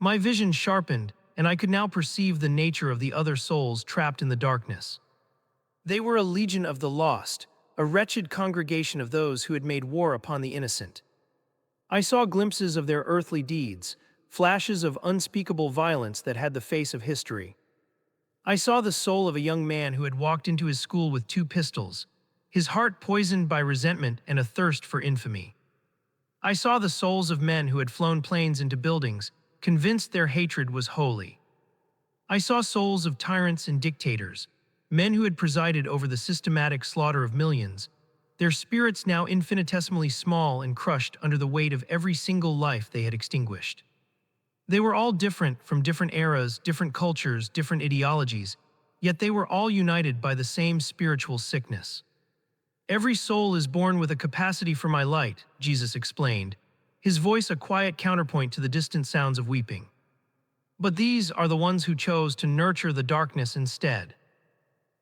My vision sharpened, and I could now perceive the nature of the other souls trapped in the darkness. They were a legion of the lost, a wretched congregation of those who had made war upon the innocent. I saw glimpses of their earthly deeds, flashes of unspeakable violence that had the face of history. I saw the soul of a young man who had walked into his school with 2 pistols, his heart poisoned by resentment and a thirst for infamy. I saw the souls of men who had flown planes into buildings, convinced their hatred was holy. I saw souls of tyrants and dictators, men who had presided over the systematic slaughter of millions, their spirits now infinitesimally small and crushed under the weight of every single life they had extinguished. They were all different from different eras, different cultures, different ideologies, yet they were all united by the same spiritual sickness. "Every soul is born with a capacity for my light," Jesus explained, his voice a quiet counterpoint to the distant sounds of weeping. "But these are the ones who chose to nurture the darkness instead."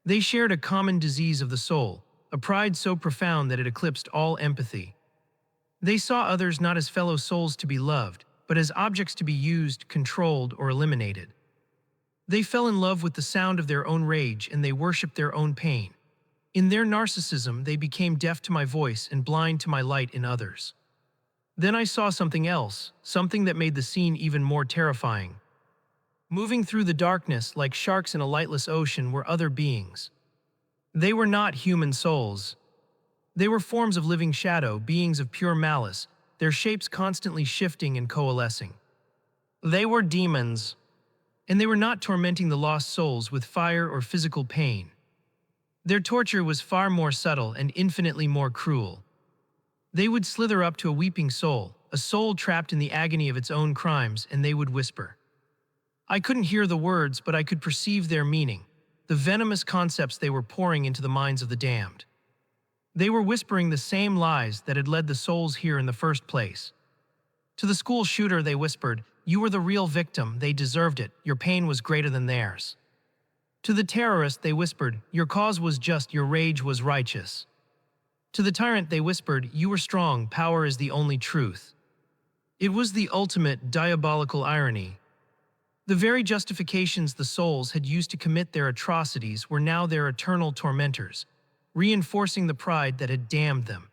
They shared a common disease of the soul, a pride so profound that it eclipsed all empathy. They saw others not as fellow souls to be loved, but as objects to be used, controlled, or eliminated. They fell in love with the sound of their own rage and they worshipped their own pain. In their narcissism, they became deaf to my voice and blind to my light in others. Then I saw something else, something that made the scene even more terrifying. Moving through the darkness like sharks in a lightless ocean were other beings. They were not human souls. They were forms of living shadow, beings of pure malice, their shapes constantly shifting and coalescing. They were demons, and they were not tormenting the lost souls with fire or physical pain. Their torture was far more subtle and infinitely more cruel. They would slither up to a weeping soul, a soul trapped in the agony of its own crimes, and they would whisper. I couldn't hear the words, but I could perceive their meaning, the venomous concepts they were pouring into the minds of the damned. They were whispering the same lies that had led the souls here in the first place. To the school shooter, they whispered, "You were the real victim, they deserved it, your pain was greater than theirs." To the terrorist, they whispered, "Your cause was just, your rage was righteous." To the tyrant, they whispered, "You were strong, power is the only truth." It was the ultimate diabolical irony. The very justifications the souls had used to commit their atrocities were now their eternal tormentors, reinforcing the pride that had damned them,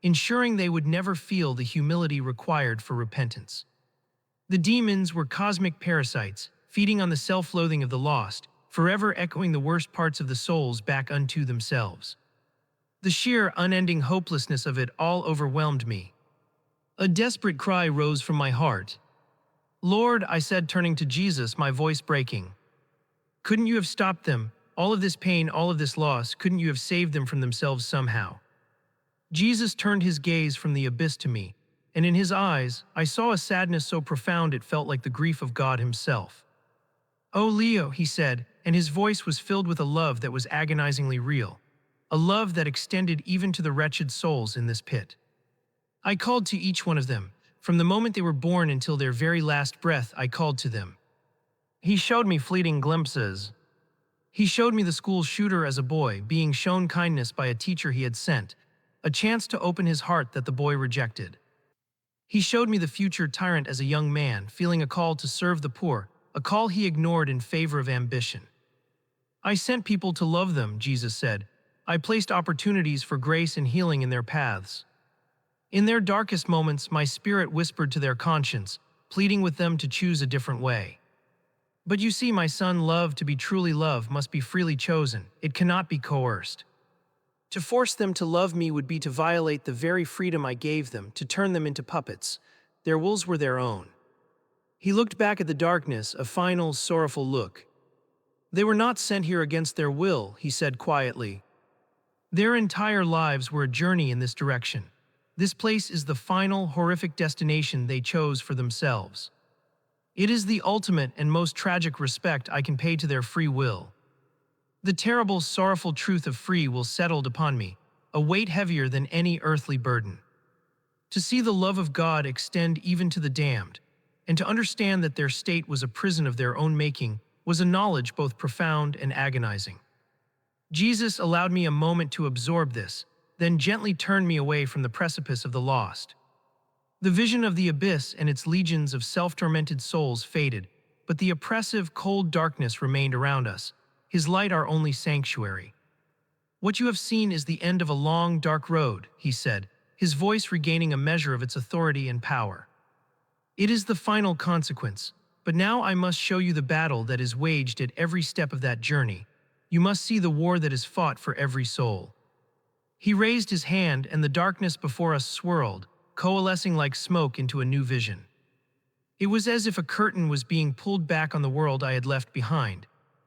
ensuring they would never feel the humility required for repentance. The demons were cosmic parasites, feeding on the self-loathing of the lost, forever echoing the worst parts of the souls back unto themselves. The sheer, unending hopelessness of it all overwhelmed me. A desperate cry rose from my heart. "Lord," I said, turning to Jesus, my voice breaking. "Couldn't you have stopped them? All of this pain, all of this loss, couldn't you have saved them from themselves somehow?" Jesus turned his gaze from the abyss to me, and in his eyes, I saw a sadness so profound it felt like the grief of God himself. "Oh, Leo," he said, and his voice was filled with a love that was agonizingly real, a love that extended even to the wretched souls in this pit. I called to each one of them. From the moment they were born until their very last breath, I called to them. He showed me fleeting glimpses. He showed me the school shooter as a boy, being shown kindness by a teacher he had sent, a chance to open his heart that the boy rejected. He showed me the future tyrant as a young man, feeling a call to serve the poor, a call he ignored in favor of ambition. I sent people to love them, Jesus said. I placed opportunities for grace and healing in their paths. In their darkest moments, my spirit whispered to their conscience, pleading with them to choose a different way. But you see, my son, love to be truly love must be freely chosen. It cannot be coerced. To force them to love me would be to violate the very freedom I gave them, to turn them into puppets. Their wills were their own. He looked back at the darkness, a final, sorrowful look. They were not sent here against their will, he said quietly. Their entire lives were a journey in this direction. This place is the final, horrific destination they chose for themselves. It is the ultimate and most tragic respect I can pay to their free will. The terrible, sorrowful truth of free will settled upon me, a weight heavier than any earthly burden. To see the love of God extend even to the damned, and to understand that their state was a prison of their own making, was a knowledge both profound and agonizing. Jesus allowed me a moment to absorb this, then gently turned me away from the precipice of the lost. The vision of the abyss and its legions of self-tormented souls faded, but the oppressive, cold darkness remained around us, his light our only sanctuary. What you have seen is the end of a long, dark road, he said, his voice regaining a measure of its authority and power. It is the final consequence, but now I must show you the battle that is waged at every step of that journey. You must see the war that is fought for every soul. He raised his hand, and the darkness before us swirled, coalescing like smoke into a new vision. It was as if a curtain was being pulled back on the world I had left behind,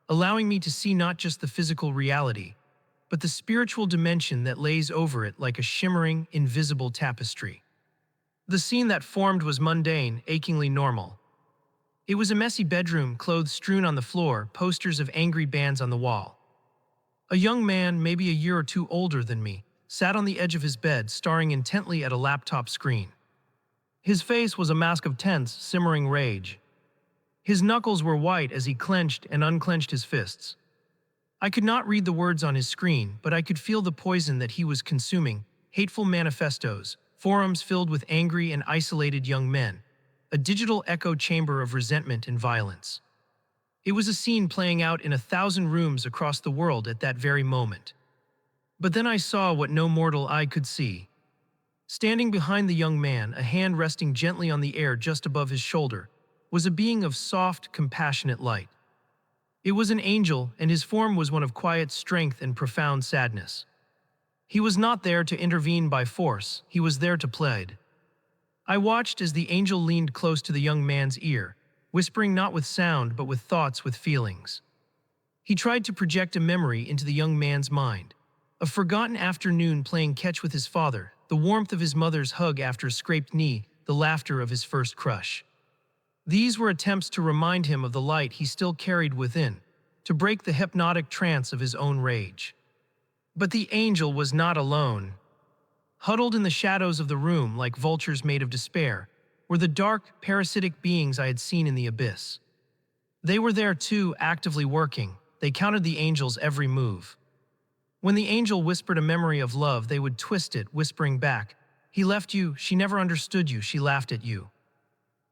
allowing me to see not just the physical reality, but the spiritual dimension that lays over it like a shimmering, invisible tapestry. The scene that formed was mundane, achingly normal. It was a messy bedroom, clothes strewn on the floor, posters of angry bands on the wall. A young man, maybe a year or two older than me, sat on the edge of his bed, staring intently at a laptop screen. His face was a mask of tense, simmering rage. His knuckles were white as he clenched and unclenched his fists. I could not read the words on his screen, but I could feel the poison that he was consuming, hateful manifestos, forums filled with angry and isolated young men, a digital echo chamber of resentment and violence. It was a scene playing out in 1,000 rooms across the world at that very moment. But then I saw what no mortal eye could see. Standing behind the young man, a hand resting gently on the air just above his shoulder, was a being of soft, compassionate light. It was an angel, and his form was one of quiet strength and profound sadness. He was not there to intervene by force, he was there to plead. I watched as the angel leaned close to the young man's ear, whispering not with sound but with thoughts, with feelings. He tried to project a memory into the young man's mind. A forgotten afternoon playing catch with his father, the warmth of his mother's hug after a scraped knee, the laughter of his first crush. These were attempts to remind him of the light he still carried within, to break the hypnotic trance of his own rage. But the angel was not alone. Huddled in the shadows of the room like vultures made of despair, were the dark, parasitic beings I had seen in the abyss. They were there too, actively working. They counted the angel's every move. When the angel whispered a memory of love, they would twist it, whispering back, "He left you, she never understood you, she laughed at you."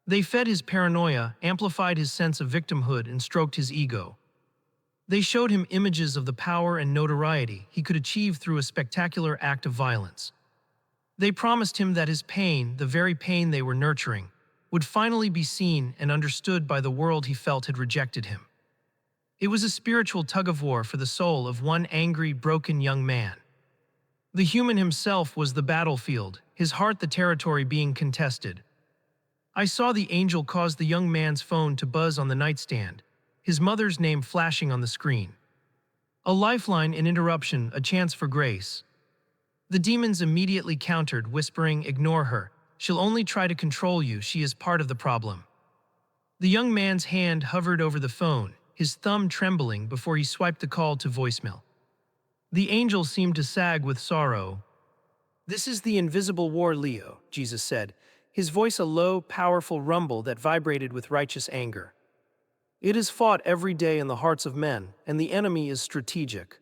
They fed his paranoia, amplified his sense of victimhood, and stroked his ego. They showed him images of the power and notoriety he could achieve through a spectacular act of violence. They promised him that his pain, the very pain they were nurturing, would finally be seen and understood by the world he felt had rejected him. It was a spiritual tug-of-war for the soul of one angry, broken young man. The human himself was the battlefield, his heart the territory being contested. I saw the angel cause the young man's phone to buzz on the nightstand, his mother's name flashing on the screen. A lifeline, an interruption, a chance for grace. The demons immediately countered, whispering, "Ignore her. She'll only try to control you, she is part of the problem." The young man's hand hovered over the phone, his thumb trembling before he swiped the call to voicemail. The angel seemed to sag with sorrow. "This is the invisible war, Leo," Jesus said, his voice a low, powerful rumble that vibrated with righteous anger. "It is fought every day in the hearts of men, and the enemy is strategic.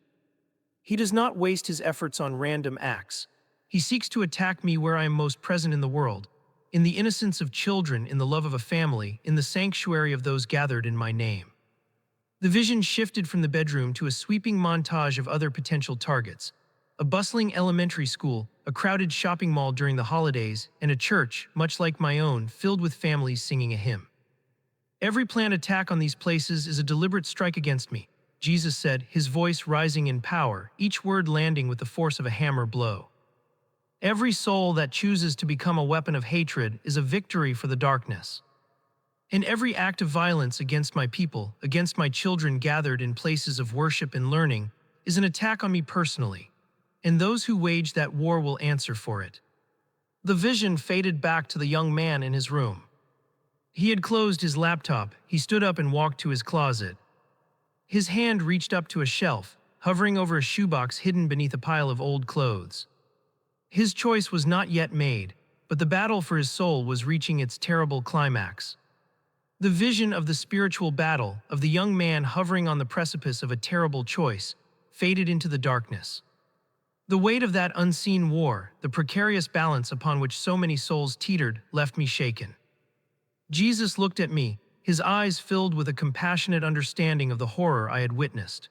He does not waste his efforts on random acts. He seeks to attack me where I am most present in the world, in the innocence of children, in the love of a family, in the sanctuary of those gathered in my name." The vision shifted from the bedroom to a sweeping montage of other potential targets: a bustling elementary school, a crowded shopping mall during the holidays, and a church, much like my own, filled with families singing a hymn. Every planned attack on these places is a deliberate strike against me, Jesus said, his voice rising in power, each word landing with the force of a hammer blow. Every soul that chooses to become a weapon of hatred is a victory for the darkness. And every act of violence against my people, against my children gathered in places of worship and learning, is an attack on me personally. And those who wage that war will answer for it. The vision faded back to the young man in his room. He had closed his laptop. He stood up and walked to his closet. His hand reached up to a shelf, hovering over a shoebox hidden beneath a pile of old clothes. His choice was not yet made, but the battle for his soul was reaching its terrible climax. The vision of the spiritual battle, of the young man hovering on the precipice of a terrible choice, faded into the darkness. The weight of that unseen war, the precarious balance upon which so many souls teetered, left me shaken. Jesus looked at me, his eyes filled with a compassionate understanding of the horror I had witnessed.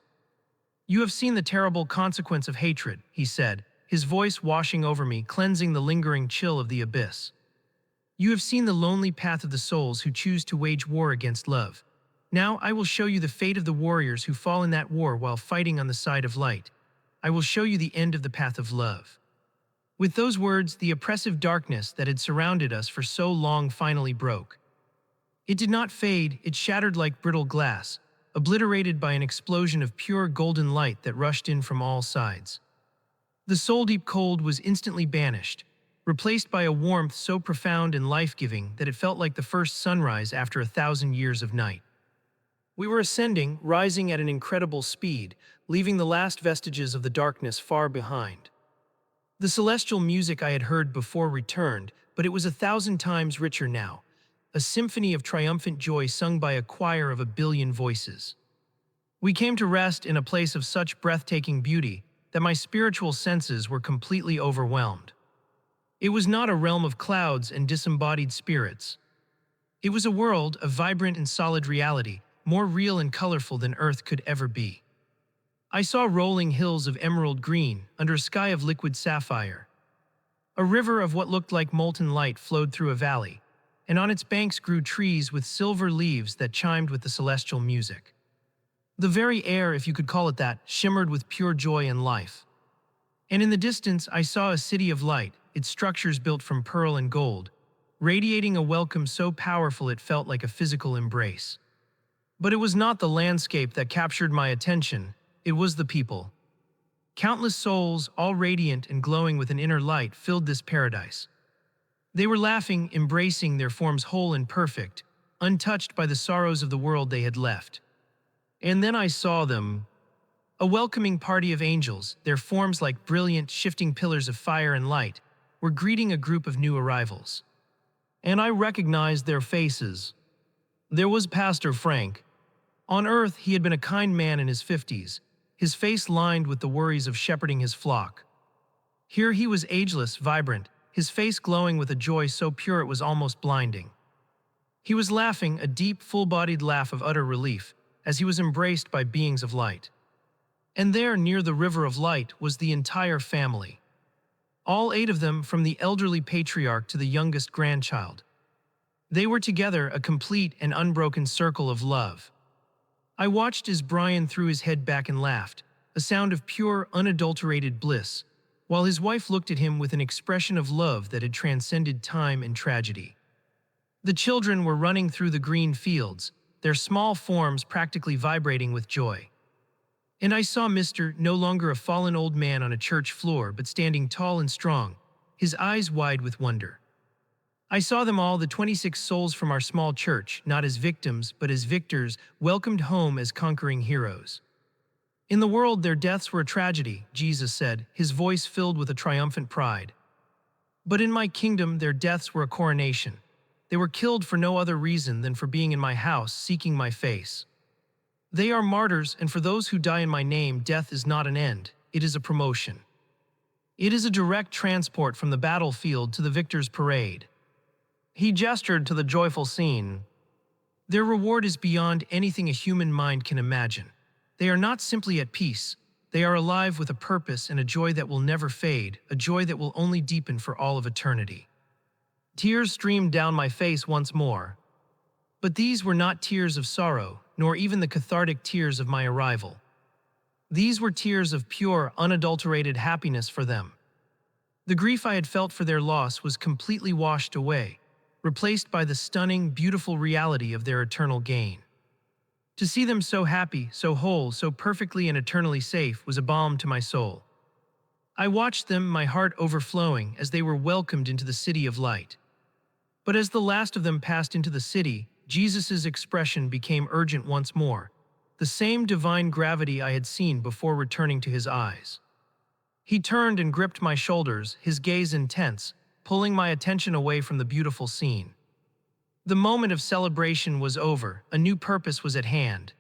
"You have seen the terrible consequence of hatred," he said, his voice washing over me, cleansing the lingering chill of the abyss. "You have seen the lonely path of the souls who choose to wage war against love. Now I will show you the fate of the warriors who fall in that war while fighting on the side of light. I will show you the end of the path of love." With those words, the oppressive darkness that had surrounded us for so long finally broke. It did not fade, it shattered like brittle glass, obliterated by an explosion of pure golden light that rushed in from all sides. The soul-deep cold was instantly banished, replaced by a warmth so profound and life-giving that it felt like the first sunrise after 1,000 years of night. We were ascending, rising at an incredible speed, leaving the last vestiges of the darkness far behind. The celestial music I had heard before returned, but it was 1,000 times richer now, a symphony of triumphant joy sung by a choir of 1,000,000,000 voices. We came to rest in a place of such breathtaking beauty that my spiritual senses were completely overwhelmed. It was not a realm of clouds and disembodied spirits. It was a world of vibrant and solid reality, more real and colorful than Earth could ever be. I saw rolling hills of emerald green under a sky of liquid sapphire. A river of what looked like molten light flowed through a valley, and on its banks grew trees with silver leaves that chimed with the celestial music. The very air, if you could call it that, shimmered with pure joy and life. And in the distance, I saw a city of light, its structures built from pearl and gold, radiating a welcome so powerful it felt like a physical embrace. But it was not the landscape that captured my attention, it was the people. Countless souls, all radiant and glowing with an inner light, filled this paradise. They were laughing, embracing their forms whole and perfect, untouched by the sorrows of the world they had left. And then I saw them, a welcoming party of angels, their forms like brilliant, shifting pillars of fire and light, were greeting a group of new arrivals. And I recognized their faces. There was Pastor Frank. On earth, he had been a kind man in his 50s, his face lined with the worries of shepherding his flock. Here he was ageless, vibrant, his face glowing with a joy so pure it was almost blinding. He was laughing, a deep, full-bodied laugh of utter relief, as he was embraced by beings of light. And there, near the river of light, was the entire family. All 8 of them, from the elderly patriarch to the youngest grandchild. They were together, a complete and unbroken circle of love. I watched as Brian threw his head back and laughed, a sound of pure, unadulterated bliss, while his wife looked at him with an expression of love that had transcended time and tragedy. The children were running through the green fields, their small forms practically vibrating with joy. And I saw Mr., no longer a fallen old man on a church floor, but standing tall and strong, his eyes wide with wonder. I saw them all, the 26 souls from our small church, not as victims, but as victors, welcomed home as conquering heroes. In the world, their deaths were a tragedy, Jesus said, his voice filled with a triumphant pride. But in my kingdom, their deaths were a coronation. They were killed for no other reason than for being in my house, seeking my face. They are martyrs, and for those who die in my name, death is not an end, it is a promotion. It is a direct transport from the battlefield to the victor's parade. He gestured to the joyful scene. Their reward is beyond anything a human mind can imagine. They are not simply at peace, they are alive with a purpose and a joy that will never fade, a joy that will only deepen for all of eternity. Tears streamed down my face once more. But these were not tears of sorrow, nor even the cathartic tears of my arrival. These were tears of pure, unadulterated happiness for them. The grief I had felt for their loss was completely washed away, replaced by the stunning, beautiful reality of their eternal gain. To see them so happy, so whole, so perfectly and eternally safe was a balm to my soul. I watched them, my heart overflowing, as they were welcomed into the city of light. But as the last of them passed into the city, Jesus' expression became urgent once more, the same divine gravity I had seen before returning to his eyes. He turned and gripped my shoulders, his gaze intense, pulling my attention away from the beautiful scene. The moment of celebration was over, a new purpose was at hand.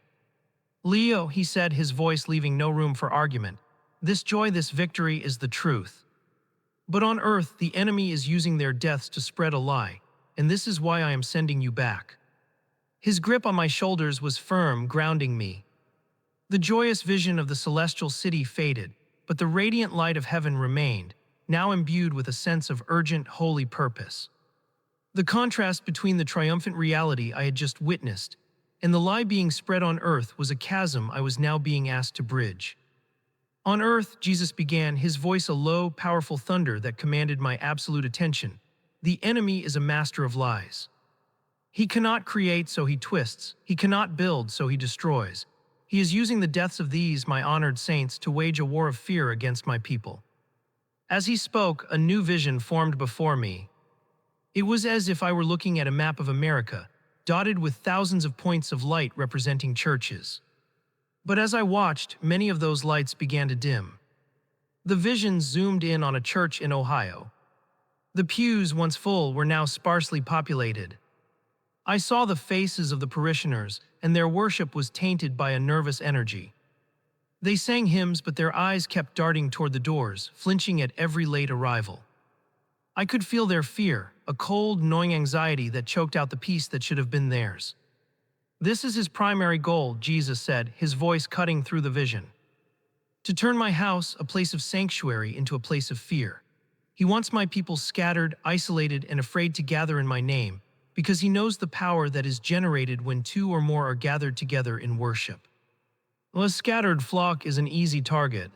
"Leo," he said, his voice leaving no room for argument, "this joy, this victory is the truth. But on earth, the enemy is using their deaths to spread a lie, and this is why I am sending you back." His grip on my shoulders was firm, grounding me. The joyous vision of the celestial city faded, but the radiant light of heaven remained, now imbued with a sense of urgent, holy purpose. The contrast between the triumphant reality I had just witnessed and the lie being spread on earth was a chasm I was now being asked to bridge. On earth, Jesus began, his voice a low, powerful thunder that commanded my absolute attention. The enemy is a master of lies. He cannot create, so he twists. He cannot build, so he destroys. He is using the deaths of these, my honored saints, to wage a war of fear against my people. As he spoke, a new vision formed before me. It was as if I were looking at a map of America, dotted with thousands of points of light representing churches. But as I watched, many of those lights began to dim. The vision zoomed in on a church in Ohio. The pews, once full, were now sparsely populated. I saw the faces of the parishioners, and their worship was tainted by a nervous energy. They sang hymns, but their eyes kept darting toward the doors, flinching at every late arrival. I could feel their fear, a cold, gnawing anxiety that choked out the peace that should have been theirs. "This is his primary goal," Jesus said, his voice cutting through the vision. "To turn my house, a place of sanctuary, into a place of fear. He wants my people scattered, isolated, and afraid to gather in my name, because he knows the power that is generated when two or more are gathered together in worship. A scattered flock is an easy target."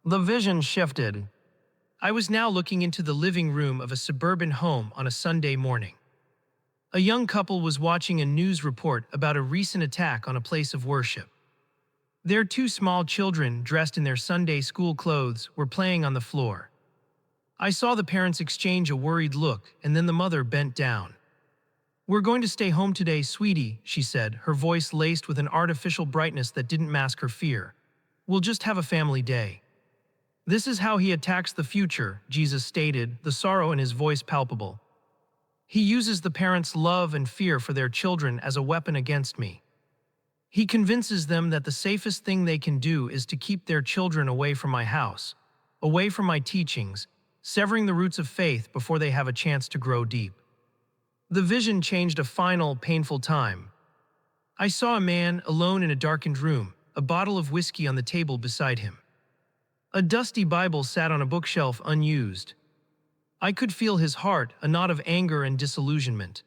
The vision shifted. I was now looking into the living room of a suburban home on a Sunday morning. A young couple was watching a news report about a recent attack on a place of worship. Their two small children, dressed in their Sunday school clothes, were playing on the floor. I saw the parents exchange a worried look, and then the mother bent down. "We're going to stay home today, sweetie," she said, her voice laced with an artificial brightness that didn't mask her fear. "We'll just have a family day." "This is how he attacks the future," Jesus stated, the sorrow in his voice palpable. "He uses the parents' love and fear for their children as a weapon against me. He convinces them that the safest thing they can do is to keep their children away from my house, away from my teachings, severing the roots of faith before they have a chance to grow deep." The vision changed a final, painful time. I saw a man alone in a darkened room, a bottle of whiskey on the table beside him. A dusty Bible sat on a bookshelf unused. I could feel his heart, a knot of anger and disillusionment.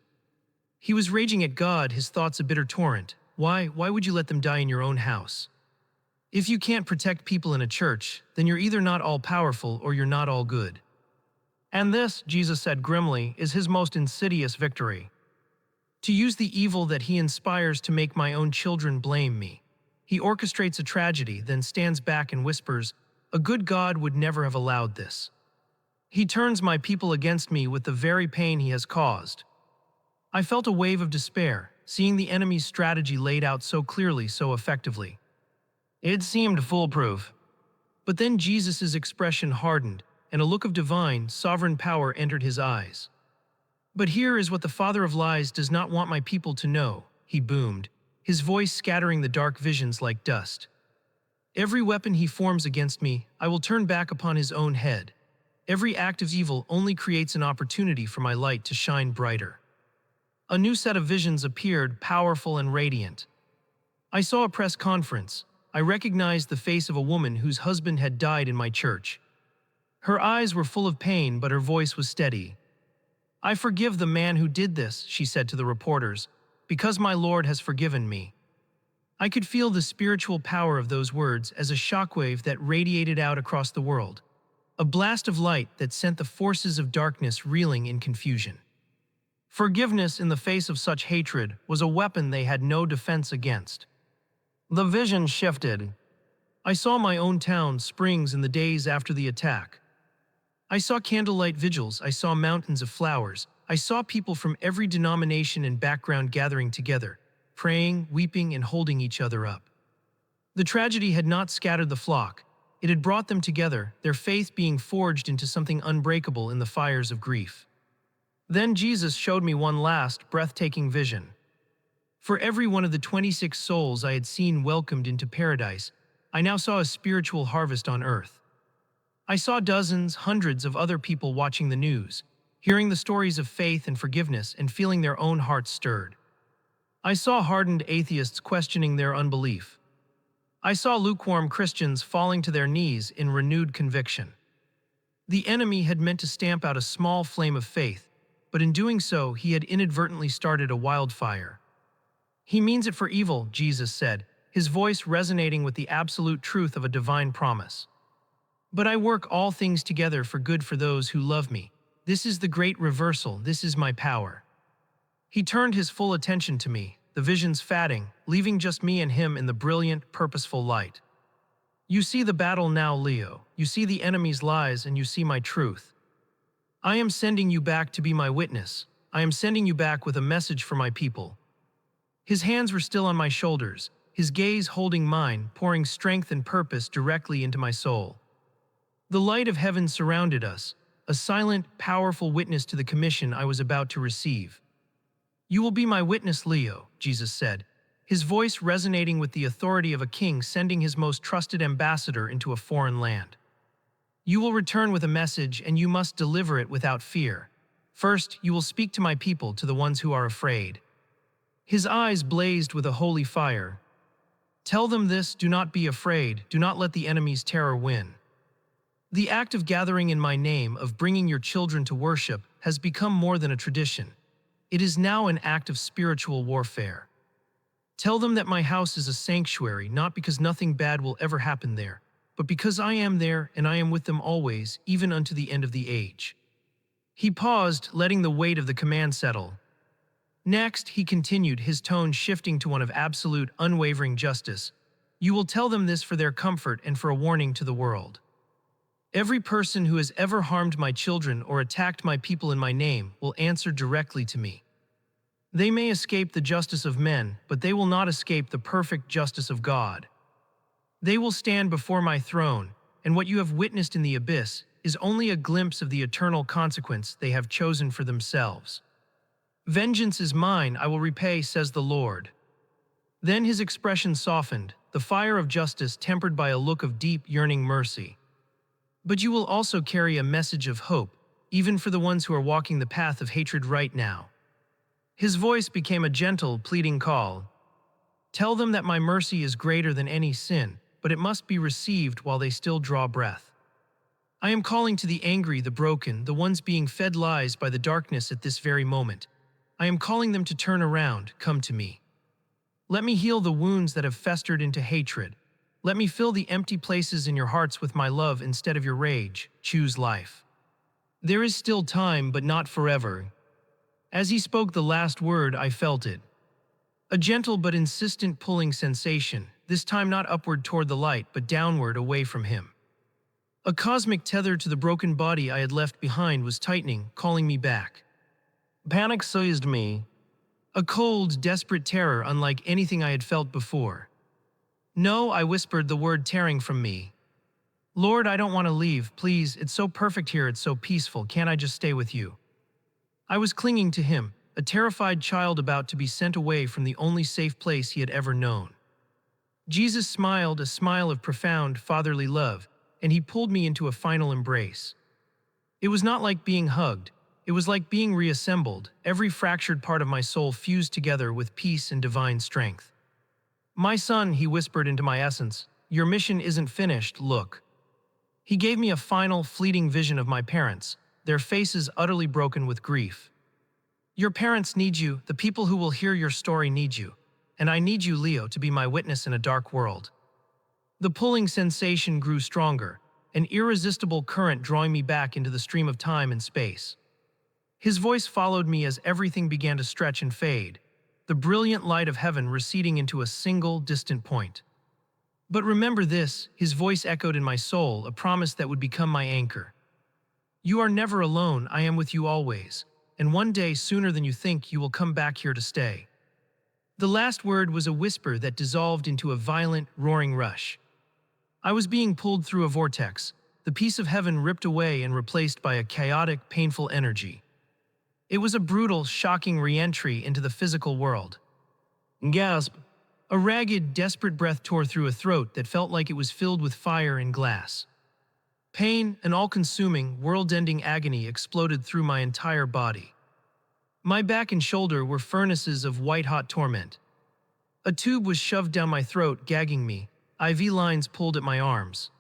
He was raging at God, his thoughts a bitter torrent. Why would you let them die in your own house? If you can't protect people in a church, then you're either not all-powerful or you're not all good. And this, Jesus said grimly, is his most insidious victory. To use the evil that he inspires to make my own children blame me. He orchestrates a tragedy, then stands back and whispers, "A good God would never have allowed this." He turns my people against me with the very pain he has caused. I felt a wave of despair, seeing the enemy's strategy laid out so clearly, so effectively. It seemed foolproof. But then Jesus' expression hardened, and a look of divine, sovereign power entered his eyes. "But here is what the father of lies does not want my people to know," he boomed, his voice scattering the dark visions like dust. "Every weapon he forms against me, I will turn back upon his own head. Every act of evil only creates an opportunity for my light to shine brighter." A new set of visions appeared, powerful and radiant. I saw a press conference. I recognized the face of a woman whose husband had died in my church. Her eyes were full of pain, but her voice was steady. "I forgive the man who did this," she said to the reporters. because my Lord has forgiven me." I could feel the spiritual power of those words as a shockwave that radiated out across the world, a blast of light that sent the forces of darkness reeling in confusion. Forgiveness in the face of such hatred was a weapon they had no defense against. The vision shifted. I saw my own town, Springs, in the days after the attack. I saw candlelight vigils, I saw mountains of flowers, I saw people from every denomination and background gathering together, praying, weeping, and holding each other up. The tragedy had not scattered the flock, it had brought them together, their faith being forged into something unbreakable in the fires of grief. Then Jesus showed me one last, breathtaking vision. For every one of the 26 souls I had seen welcomed into paradise, I now saw a spiritual harvest on earth. I saw dozens, hundreds of other people watching the news, hearing the stories of faith and forgiveness and feeling their own hearts stirred. I saw hardened atheists questioning their unbelief. I saw lukewarm Christians falling to their knees in renewed conviction. The enemy had meant to stamp out a small flame of faith, but in doing so, he had inadvertently started a wildfire. "He means it for evil," Jesus said, his voice resonating with the absolute truth of a divine promise. "But I work all things together for good for those who love me. This is the great reversal, this is my power." He turned his full attention to me, the visions fading, leaving just me and him in the brilliant, purposeful light. "You see the battle now, Leo. You see the enemy's lies and you see my truth. I am sending you back to be my witness. I am sending you back with a message for my people." His hands were still on my shoulders, his gaze holding mine, pouring strength and purpose directly into my soul. The light of heaven surrounded us, a silent, powerful witness to the commission I was about to receive. "You will be my witness, Leo," Jesus said, his voice resonating with the authority of a king sending his most trusted ambassador into a foreign land. "You will return with a message and you must deliver it without fear. First, you will speak to my people, to the ones who are afraid." His eyes blazed with a holy fire. "Tell them this, do not be afraid, do not let the enemy's terror win. The act of gathering in my name, of bringing your children to worship, has become more than a tradition. It is now an act of spiritual warfare. Tell them that my house is a sanctuary, not because nothing bad will ever happen there, but because I am there and I am with them always, even unto the end of the age." He paused, letting the weight of the command settle. Next, he continued, his tone shifting to one of absolute, unwavering justice. "You will tell them this for their comfort and for a warning to the world. Every person who has ever harmed my children or attacked my people in my name will answer directly to me. They may escape the justice of men, but they will not escape the perfect justice of God. They will stand before my throne, and what you have witnessed in the abyss is only a glimpse of the eternal consequence they have chosen for themselves. Vengeance is mine, I will repay, says the Lord." Then his expression softened, the fire of justice tempered by a look of deep, yearning mercy. "But you will also carry a message of hope, even for the ones who are walking the path of hatred right now." His voice became a gentle, pleading call. "Tell them that my mercy is greater than any sin, but it must be received while they still draw breath. I am calling to the angry, the broken, the ones being fed lies by the darkness at this very moment. I am calling them to turn around, come to me. Let me heal the wounds that have festered into hatred. Let me fill the empty places in your hearts with my love instead of your rage. Choose life. There is still time, but not forever." As he spoke the last word, I felt it. A gentle but insistent pulling sensation, this time not upward toward the light, but downward away from him. A cosmic tether to the broken body I had left behind was tightening, calling me back. Panic seized me. A cold, desperate terror unlike anything I had felt before. "No," I whispered, the word tearing from me. "Lord, I don't want to leave, please, it's so perfect here, it's so peaceful, can't I just stay with you?" I was clinging to him, a terrified child about to be sent away from the only safe place he had ever known. Jesus smiled, a smile of profound, fatherly love, and he pulled me into a final embrace. It was not like being hugged, it was like being reassembled, every fractured part of my soul fused together with peace and divine strength. "My son," he whispered into my essence, "your mission isn't finished, look." He gave me a final, fleeting vision of my parents, their faces utterly broken with grief. Your parents need you, the people who will hear your story need you, and I need you, Leo, to be my witness in a dark world. The pulling sensation grew stronger, an irresistible current drawing me back into the stream of time and space. His voice followed me as everything began to stretch and fade, the brilliant light of heaven receding into a single, distant point. But remember this, his voice echoed in my soul, a promise that would become my anchor. You are never alone, I am with you always, and one day, sooner than you think, you will come back here to stay. The last word was a whisper that dissolved into a violent, roaring rush. I was being pulled through a vortex, the peace of heaven ripped away and replaced by a chaotic, painful energy. It was a brutal, shocking re-entry into the physical world. Gasp! A ragged, desperate breath tore through a throat that felt like it was filled with fire and glass. Pain, an all-consuming, world-ending agony exploded through my entire body. My back and shoulder were furnaces of white-hot torment. A tube was shoved down my throat, gagging me, IV lines pulled at my arms.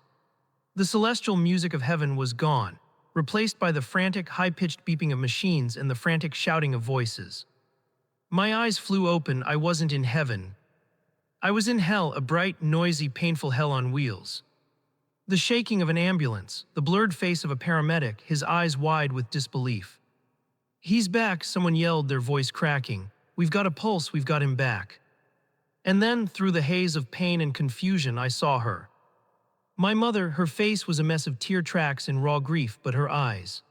The celestial music of heaven was gone, replaced by the frantic, high-pitched beeping of machines and the frantic shouting of voices. My eyes flew open. I wasn't in heaven. I was in hell, a bright, noisy, painful hell on wheels. The shaking of an ambulance, the blurred face of a paramedic, his eyes wide with disbelief. He's back, someone yelled, their voice cracking. We've got a pulse, we've got him back. And then, through the haze of pain and confusion, I saw her. My mother, her face was a mess of tear tracks and raw grief, but her eyes.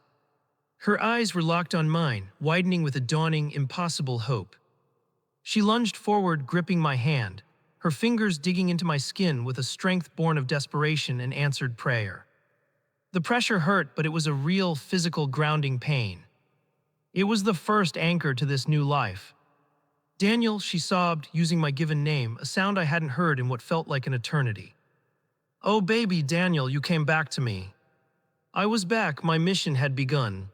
Her eyes were locked on mine, widening with a dawning, impossible hope. She lunged forward, gripping my hand, her fingers digging into my skin with a strength born of desperation and answered prayer. The pressure hurt, but it was a real, physical, grounding pain. It was the first anchor to this new life. Daniel, she sobbed, using my given name, a sound I hadn't heard in what felt like an eternity. Oh baby, Daniel, you came back to me. I was back, my mission had begun.